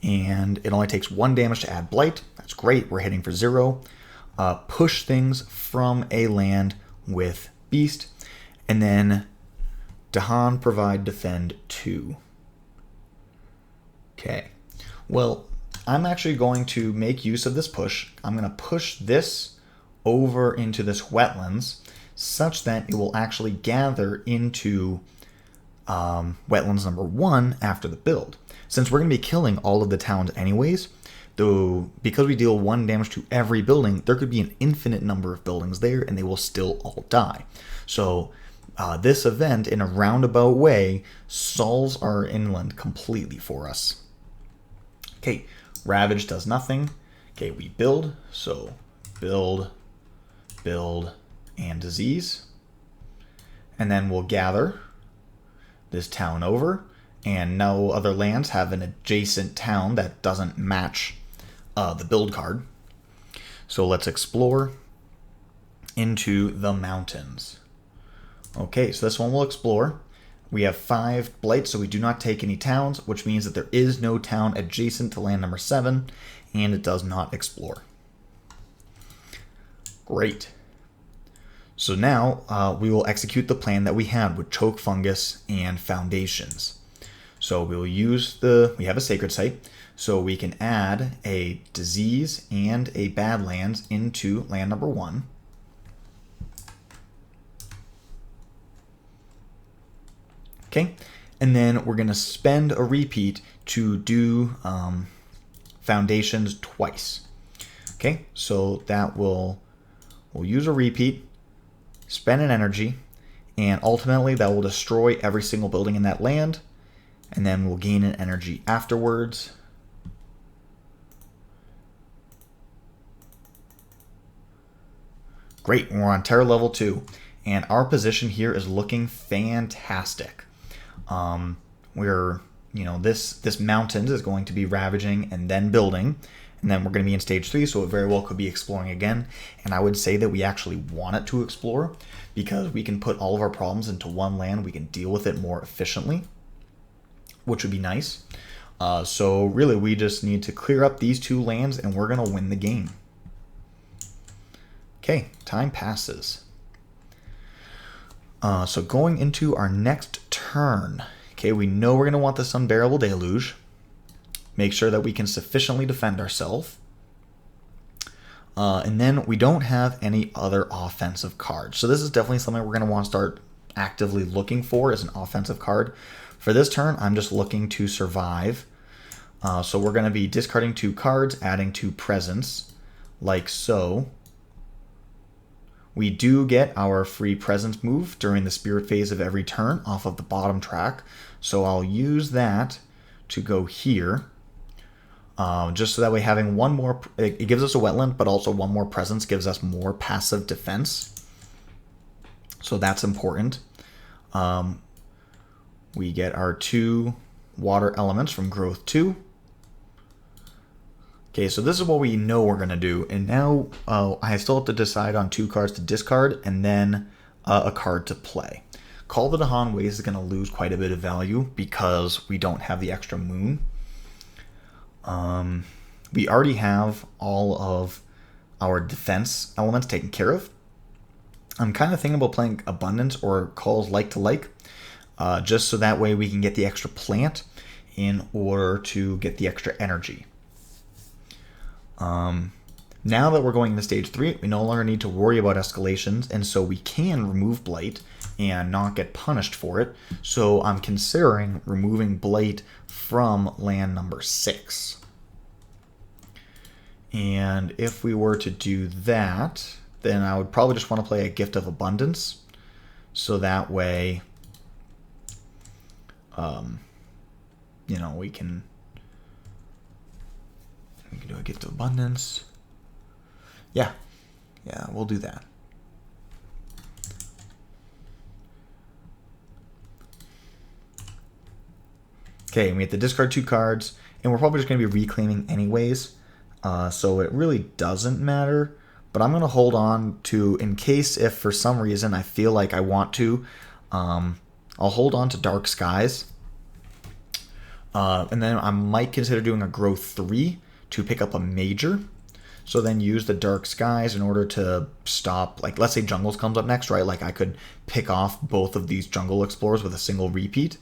And it only takes 1 damage to add blight. That's great, we're hitting for 0. Push things from a land with beast. And then Dahan provide defend 2. Okay, well, I'm actually going to make use of this push. I'm going to push this over into this wetlands such that it will actually gather into wetlands number 1 after the build. Since we're going to be killing all of the towns anyways, though, because we deal 1 damage to every building, there could be an infinite number of buildings there and they will still all die. So this event, in a roundabout way, solves our inland completely for us. Okay. Ravage does nothing. Okay, we build. So build, and disease. And then we'll gather this town over. And no other lands have an adjacent town that doesn't match the build card. So let's explore into the mountains. Okay, so this one we'll explore. We have 5 blights, so we do not take any towns, which means that there is no town adjacent to land number 7, and it does not explore. Great. So now we will execute the plan that we had with choke fungus and foundations. So we will use we have a sacred site, so we can add a disease and a badlands into land number 1. Okay, and then we're going to spend a repeat to do foundations twice. Okay, so we'll use a repeat, spend an energy, and ultimately that will destroy every single building in that land, and then we'll gain an energy afterwards. Great, we're on terror level 2, and our position here is looking fantastic. This mountain is going to be ravaging and then building, and then we're going to be in stage 3, so it very well could be exploring again. And I would say that we actually want it to explore, because we can put all of our problems into one land, we can deal with it more efficiently, which would be nice. So really we just need to clear up these 2 lands and we're going to win the game. Okay, time passes. So going into our next turn. Okay, we know we're going to want this Unbearable Deluge. Make sure that we can sufficiently defend ourselves. And then we don't have any other offensive cards. So this is definitely something we're going to want to start actively looking for as an offensive card. For this turn, I'm just looking to survive. So we're going to be discarding 2 cards, adding 2 presence, like so. We do get our free presence move during the spirit phase of every turn off of the bottom track. So I'll use that to go here. Just so that way having one more, it gives us a wetland, but also one more presence gives us more passive defense. So that's important. We get our 2 water elements from growth 2. Okay, so this is what we know we're going to do. And now I still have to decide on 2 cards to discard and then a card to play. Call the Dahan Ways is going to lose quite a bit of value because we don't have the extra moon. We already have all of our defense elements taken care of. I'm kind of thinking about playing Abundance or Calls Like to Like, just so that way we can get the extra plant in order to get the extra energy. Now that we're going into stage 3, we no longer need to worry about escalations, and so we can remove Blight and not get punished for it. So I'm considering removing Blight from land number 6. And if we were to do that, then I would probably just want to play a Gift of Abundance. So that way, we can do a Gift of Abundance. Yeah, we'll do that. Okay, we have to discard 2 cards, and we're probably just going to be reclaiming anyways, so it really doesn't matter. But I'm going to hold on to, in case if for some reason I feel like I want to, I'll hold on to Dark Skies. And then I might consider doing a growth 3 to pick up a major. So then use the Dark Skies in order to stop, like, let's say Jungles comes up next, right? Like, I could pick off both of these Jungle Explorers with a single repeat.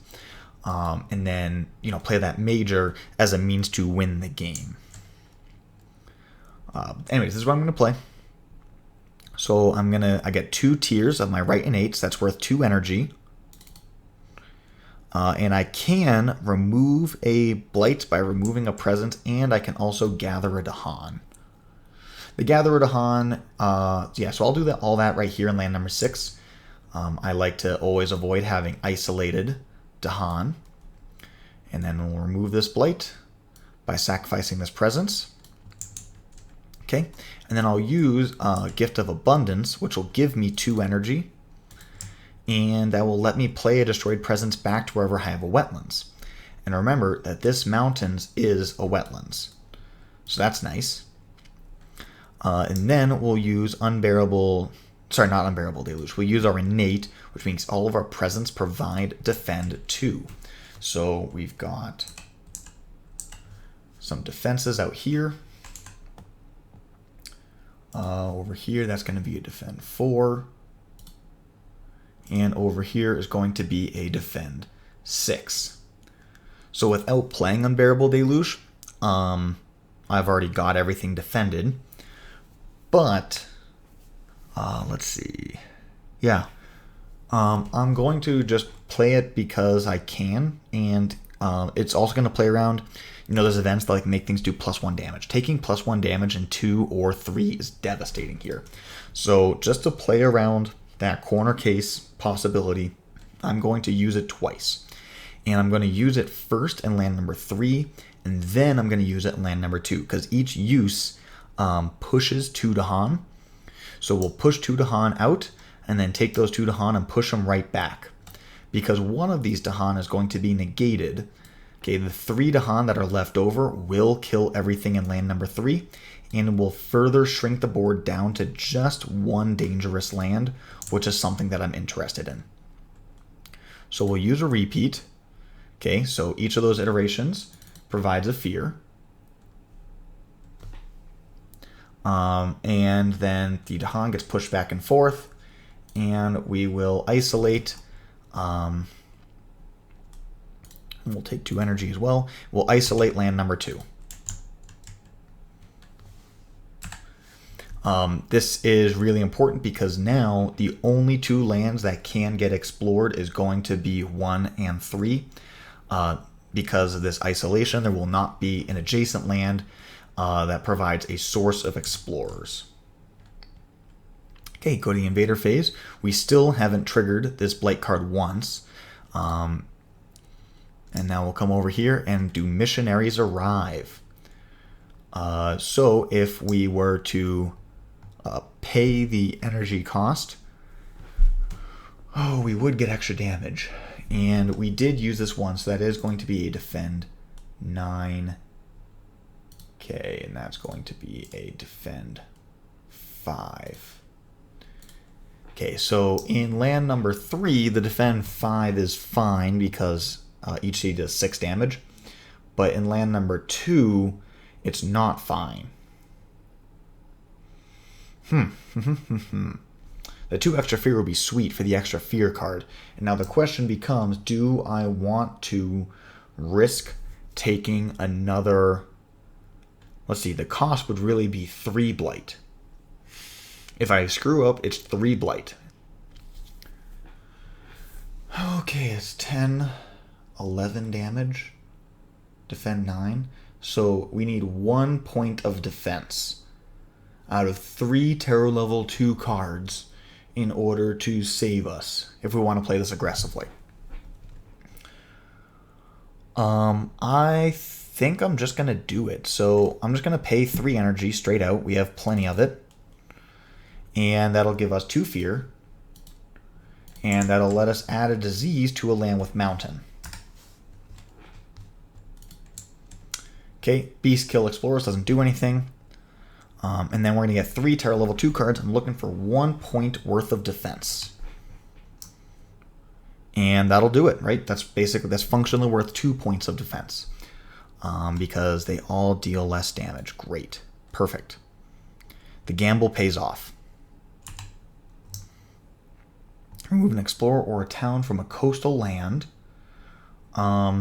And then, play that major as a means to win the game. Anyways, this is what I'm going to play. So I get 2 tiers of my right Innates. That's worth 2 energy. And I can remove a Blight by removing a presence, and I can also gather a Dahan. The Gather a Dahan, so I'll do all that right here in land number 6. I like to always avoid having isolated Dahan. And then we'll remove this Blight by sacrificing this presence. Okay, and then I'll use Gift of Abundance, which will give me 2 energy. And that will let me play a destroyed presence back to wherever I have a wetlands. And remember that this mountains is a wetlands. So that's nice. And then we'll use not Unbearable Deluge. We'll use our Innate, which means all of our presence provide defend 2. So we've got some defenses out here. Over here, that's going to be a defend 4. And over here is going to be a defend 6. So without playing Unbearable Deluge, I've already got everything defended. But, let's see. Yeah. I'm going to just play it because I can. And It's also going to play around, there's events that like make things do +1 damage. Taking +1 damage in 2 or 3 is devastating here. So just to play around that corner case possibility, I'm going to use it twice. And I'm going to use it first in land number 3, and then I'm going to use it in land number 2, because each use pushes 2 Dahan. So we'll push 2 Dahan out, and then take those 2 Dahan and push them right back. Because one of these Dahan is going to be negated. Okay, the 3 Dahan that are left over will kill everything in land number 3, and will further shrink the board down to just 1 dangerous land, which is something that I'm interested in. So we'll use a repeat. Okay, so each of those iterations provides a fear. And then the Dahan gets pushed back and forth, and we will isolate. We'll take 2 energy as well. We'll isolate land number 2. This is really important because now the only 2 lands that can get explored is going to be 1 and 3. Because of this isolation, there will not be an adjacent land that provides a source of explorers. Okay, go to the invader phase. We still haven't triggered this blight card once. And now we'll come over here and do missionaries arrive. So if we were to pay the energy cost, we would get extra damage. And we did use this once, so that is going to be a defend 9. Okay, and that's going to be a defend 5. Okay, so in land number 3, the defend 5 is fine because each seed does 6 damage. But in land number 2, it's not fine. The 2 extra fear would be sweet for the extra fear card. And now the question becomes, do I want to risk taking another... Let's see, the cost would really be 3 blight. If I screw up, it's 3 blight. Okay, it's 10, 11 damage. Defend 9. So we need 1 point of defense out of 3 Tarot level 2 cards in order to save us, if we want to play this aggressively. I think I'm just going to do it. So I'm just going to pay 3 energy straight out. We have plenty of it. And that'll give us 2 fear. And that'll let us add a disease to a land with mountain. Okay, Beast Kill Explorers doesn't do anything. And then we're going to get 3 Tarot level 2 cards. I'm looking for 1 point worth of defense. And that'll do it, right? That's functionally worth 2 points of defense. Because they all deal less damage. Great. Perfect. The gamble pays off. Remove an explorer or a town from a coastal land.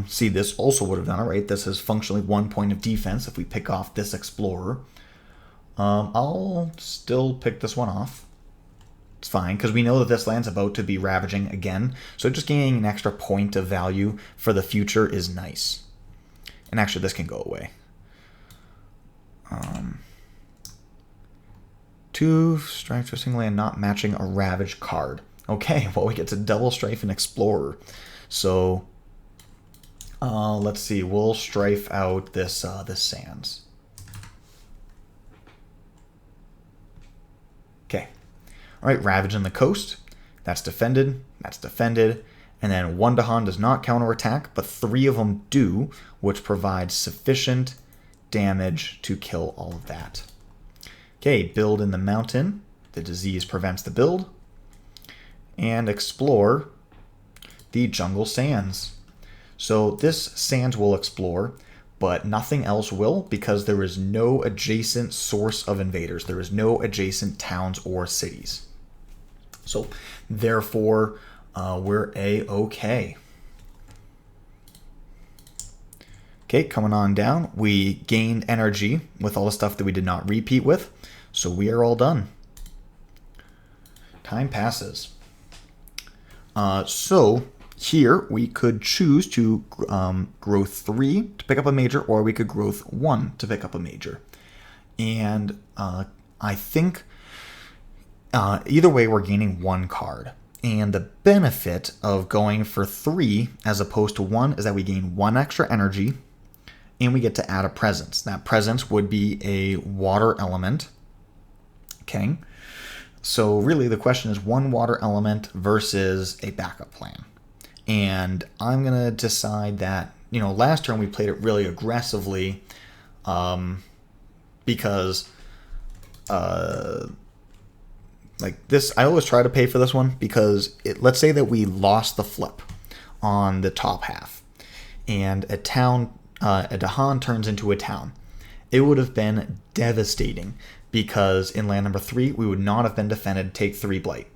See, this also would have done it, right? This is functionally 1 point of defense if we pick off this explorer. I'll still pick this one off. It's fine, because we know that this land's about to be ravaging again, so just gaining an extra point of value for the future is nice. And actually, this can go away. 2 strikes for a single land not matching a ravaged card. Okay, well, we get to double strife an explorer. So, let's see, we'll strife out this Sands. Okay. All right, Ravage on the coast. That's defended. That's defended. And then 1 Dahan does not counterattack, but 3 of them do, which provides sufficient damage to kill all of that. Okay, build in the mountain. The disease prevents the build. And explore the jungle sands. So this sands will explore, but nothing else will because there is no adjacent source of invaders. There is no adjacent towns or cities. So therefore, we're A-okay. Okay, coming on down, we gained energy with all the stuff that we did not repeat with, so we are all done. Time passes. So Here, we could choose to grow 3 to pick up a major, or we could growth 1 to pick up a major. And I think either way, we're gaining 1 card. And the benefit of going for 3 as opposed to 1 is that we gain 1 extra energy, and we get to add a presence. That presence would be a water element. Okay. So really the question is 1 water element versus a backup plan. And I'm going to decide that, last turn we played it really aggressively because like this, I always try to pay for this one because let's say that we lost the flip on the top half and a Dahan turns into a town. It would have been devastating because in land number 3, we would not have been defended, take 3 blight.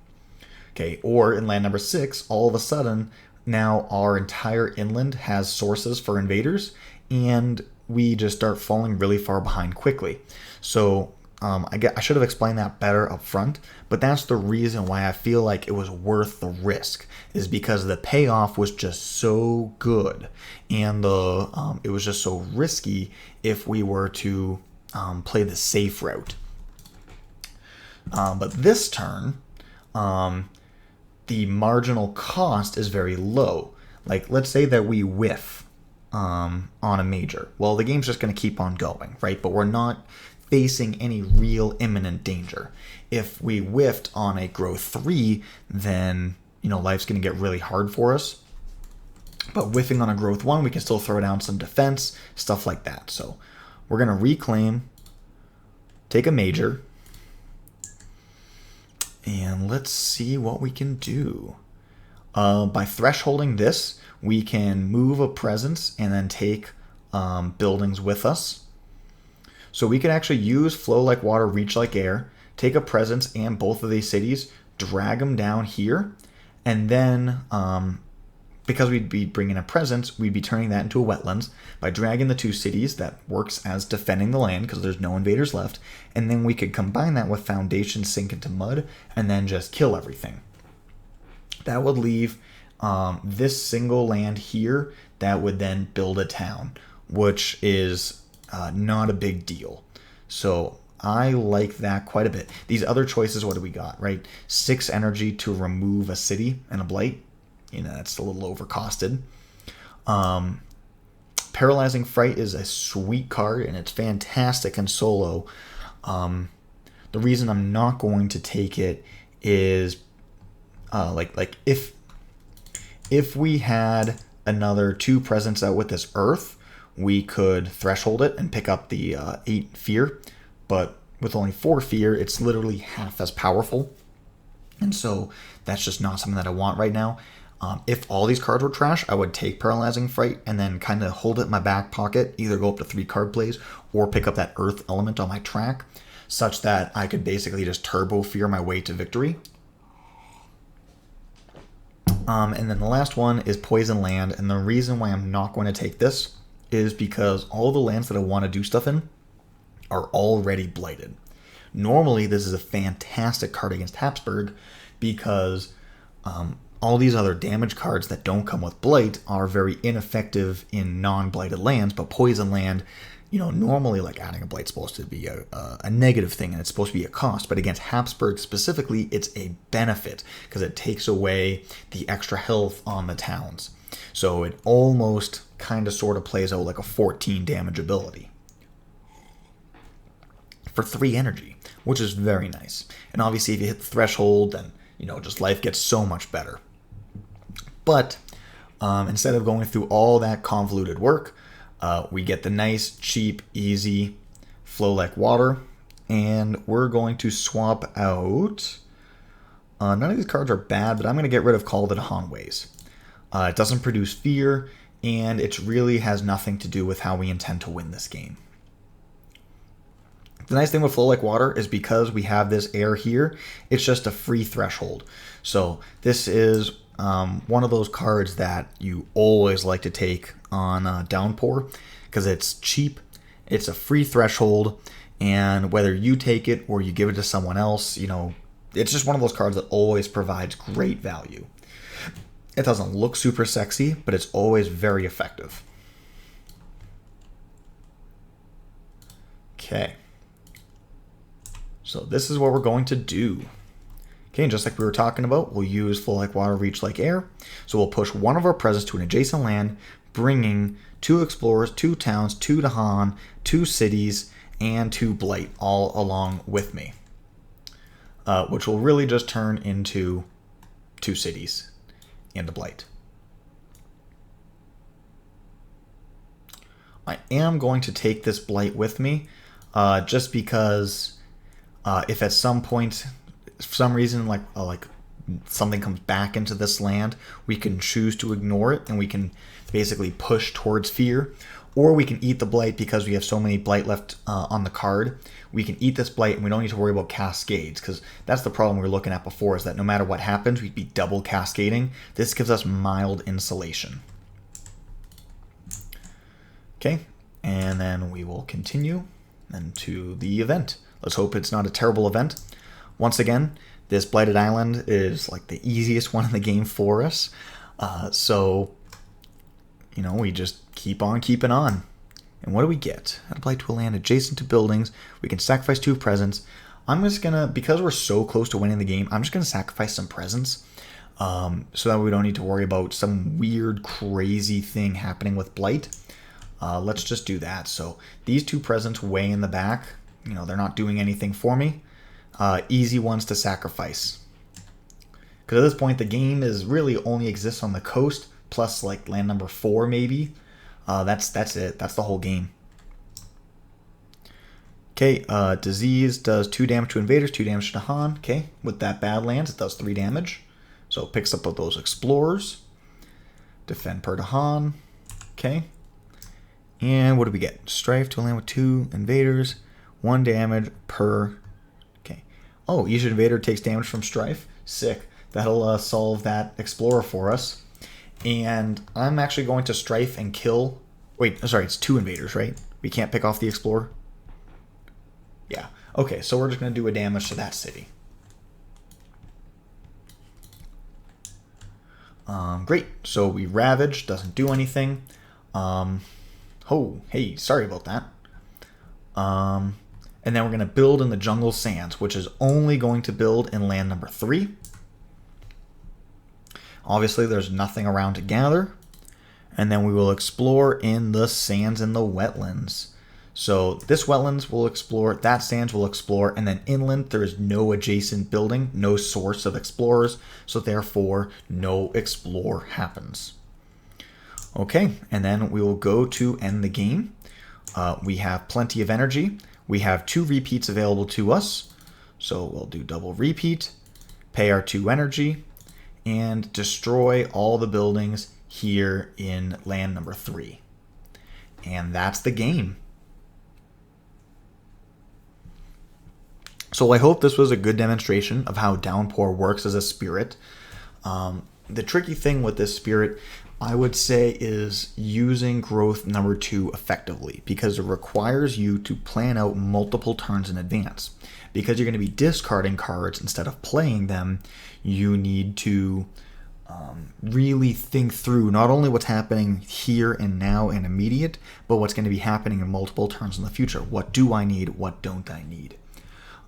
Okay, or in land number 6, all of a sudden, now our entire inland has sources for invaders, and we just start falling really far behind quickly. So I should have explained that better up front, but that's the reason why I feel like it was worth the risk, is because the payoff was just so good, and it was just so risky if we were to play the safe route. But this turn, the marginal cost is very low. Like, let's say that we whiff on a major. Well, the game's just going to keep on going, right? But we're not facing any real imminent danger. If we whiffed on a growth 3, then, life's going to get really hard for us. But whiffing on a growth 1, we can still throw down some defense, stuff like that. So we're going to reclaim, take a major, and let's see what we can do. By thresholding this, we can move a presence and then take buildings with us. So we could actually use flow like water, reach like air, take a presence and both of these cities, drag them down here, and then because we'd be bringing a presence, we'd be turning that into a wetlands by dragging the 2 cities. That works as defending the land because there's no invaders left, and then we could combine that with foundation, sink into mud, and then just kill everything. That would leave this single land here that would then build a town, which is not a big deal. So I like that quite a bit. These other choices, what do we got, right? 6 energy to remove a city and a blight. That's a little overcosted. Paralyzing Fright is a sweet card, and it's fantastic in solo. The reason I'm not going to take it is like if we had another 2 presents out with this Earth, we could threshold it and pick up the 8 fear, but with only 4 fear, it's literally half as powerful, and so that's just not something that I want right now. If all these cards were trash, I would take Paralyzing Fright and then kind of hold it in my back pocket, either go up to 3 card plays or pick up that Earth element on my track, such that I could basically just turbo fear my way to victory. And then the last one is Poison Land, and the reason why I'm not going to take this is because all the lands that I want to do stuff in are already blighted. Normally, this is a fantastic card against Habsburg because all these other damage cards that don't come with blight are very ineffective in non-blighted lands, but Poison Land, normally like adding a blight's supposed to be a negative thing, and it's supposed to be a cost, but against Habsburg specifically, it's a benefit because it takes away the extra health on the towns. So it almost kind of sort of plays out like a 14 damage ability for 3 energy, which is very nice. And obviously if you hit the threshold, then just life gets so much better. But instead of going through all that convoluted work, we get the nice, cheap, easy flow like water, and we're going to swap out. None of these cards are bad, but I'm going to get rid of Call the Dahan Ways. It doesn't produce fear, and it really has nothing to do with how we intend to win this game. The nice thing with Flow Like Water is because we have this air here, it's just a free threshold. So this is one of those cards that you always like to take on Downpour because it's cheap, it's a free threshold, and whether you take it or you give it to someone else, it's just one of those cards that always provides great value. It doesn't look super sexy, but it's always very effective. Okay. So this is what we're going to do. Okay, and just like we were talking about, we'll use flow like water, reach like air. So we'll push one of our presents to an adjacent land, bringing 2 explorers, 2 towns, 2 Dahan, 2 cities, and 2 blight all along with me. Which will really just turn into 2 cities and a blight. I am going to take this blight with me, just because if at some point, for some reason, like something comes back into this land, we can choose to ignore it and we can basically push towards fear, or we can eat the blight because we have so many blight left on the card. We can eat this blight and we don't need to worry about cascades, because that's the problem we were looking at before, is that no matter what happens, we'd be double cascading. This gives us mild insulation. Okay, and then we will continue into the event. Let's hope it's not a terrible event. Once again, this blighted island is like the easiest one in the game for us. So, you know, we just keep on keeping on. And what do we get? Add a blight to a land adjacent to buildings. We can sacrifice 2 presents. I'm just going to, because we're so close to winning the game, I'm just going to sacrifice some presents. So that we don't need to worry about some weird, crazy thing happening with blight. Let's just do that. So these 2 presents way in the back, you know, they're not doing anything for me. Easy ones to sacrifice. Because at this point, the game is really only exists on the coast, plus like land number 4 maybe. That's it. That's the whole game. Okay, disease does 2 damage to invaders, 2 damage to Han. Okay, with that bad lands, it does 3 damage. So it picks up with those explorers. Defend per Dahan. Okay. And what do we get? Strife to a land with 2 invaders, 1 damage per. Okay. Oh, each invader takes damage from Strife. Sick. That'll solve that explorer for us. And I'm actually going to Strife and kill. Wait, sorry, it's 2 invaders, right? We can't pick off the explorer? Yeah. Okay, so we're just going to do a damage to that city. Great. So we Ravage, doesn't do anything. Oh, hey, sorry about that. And then we're going to build in the Jungle Sands, which is only going to build in land number 3. Obviously, there's nothing around to gather. And then we will explore in the sands and the wetlands. So this wetlands will explore, that sands will explore, and then inland there is no adjacent building, no source of explorers, so therefore no explore happens. Okay, and then we will go to end the game. We have plenty of energy. We have 2 repeats available to us. So we'll do double repeat, pay our 2 energy, and destroy all the buildings here in land number 3. And that's the game. So I hope this was a good demonstration of how Downpour works as a spirit. The tricky thing with this spirit, I would say, is using growth number 2 effectively, because it requires you to plan out multiple turns in advance. Because you're going to be discarding cards instead of playing them, you need to really think through not only what's happening here and now and immediate, but what's going to be happening in multiple turns in the future. What do I need? What don't I need?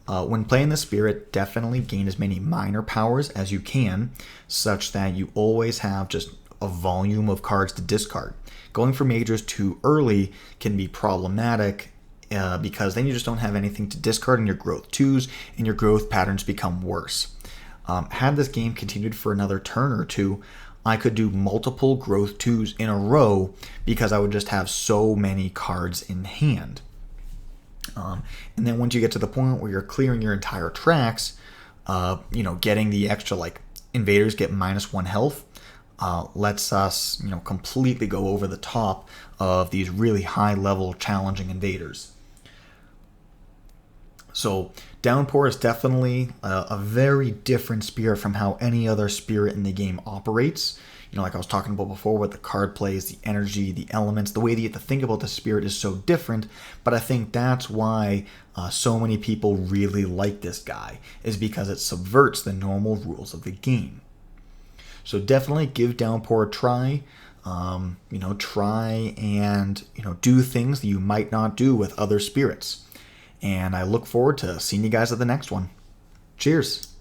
When playing the spirit, definitely gain as many minor powers as you can, such that you always have just a volume of cards to discard. Going for majors too early can be problematic, because then you just don't have anything to discard in your growth 2s, and your growth patterns become worse. Had this game continued for another turn or 2, I could do multiple growth 2s in a row, because I would just have so many cards in hand. And then once you get to the point where you're clearing your entire tracks, getting the extra, like, invaders get -1 health, lets us, completely go over the top of these really high-level challenging invaders. So Downpour is definitely a very different spirit from how any other spirit in the game operates. Like I was talking about before, with the card plays, the energy, the elements, the way that you have to think about the spirit is so different. But I think that's why so many people really like this guy, is because it subverts the normal rules of the game. So definitely give Downpour a try. Try and do things that you might not do with other spirits. And I look forward to seeing you guys at the next one. Cheers.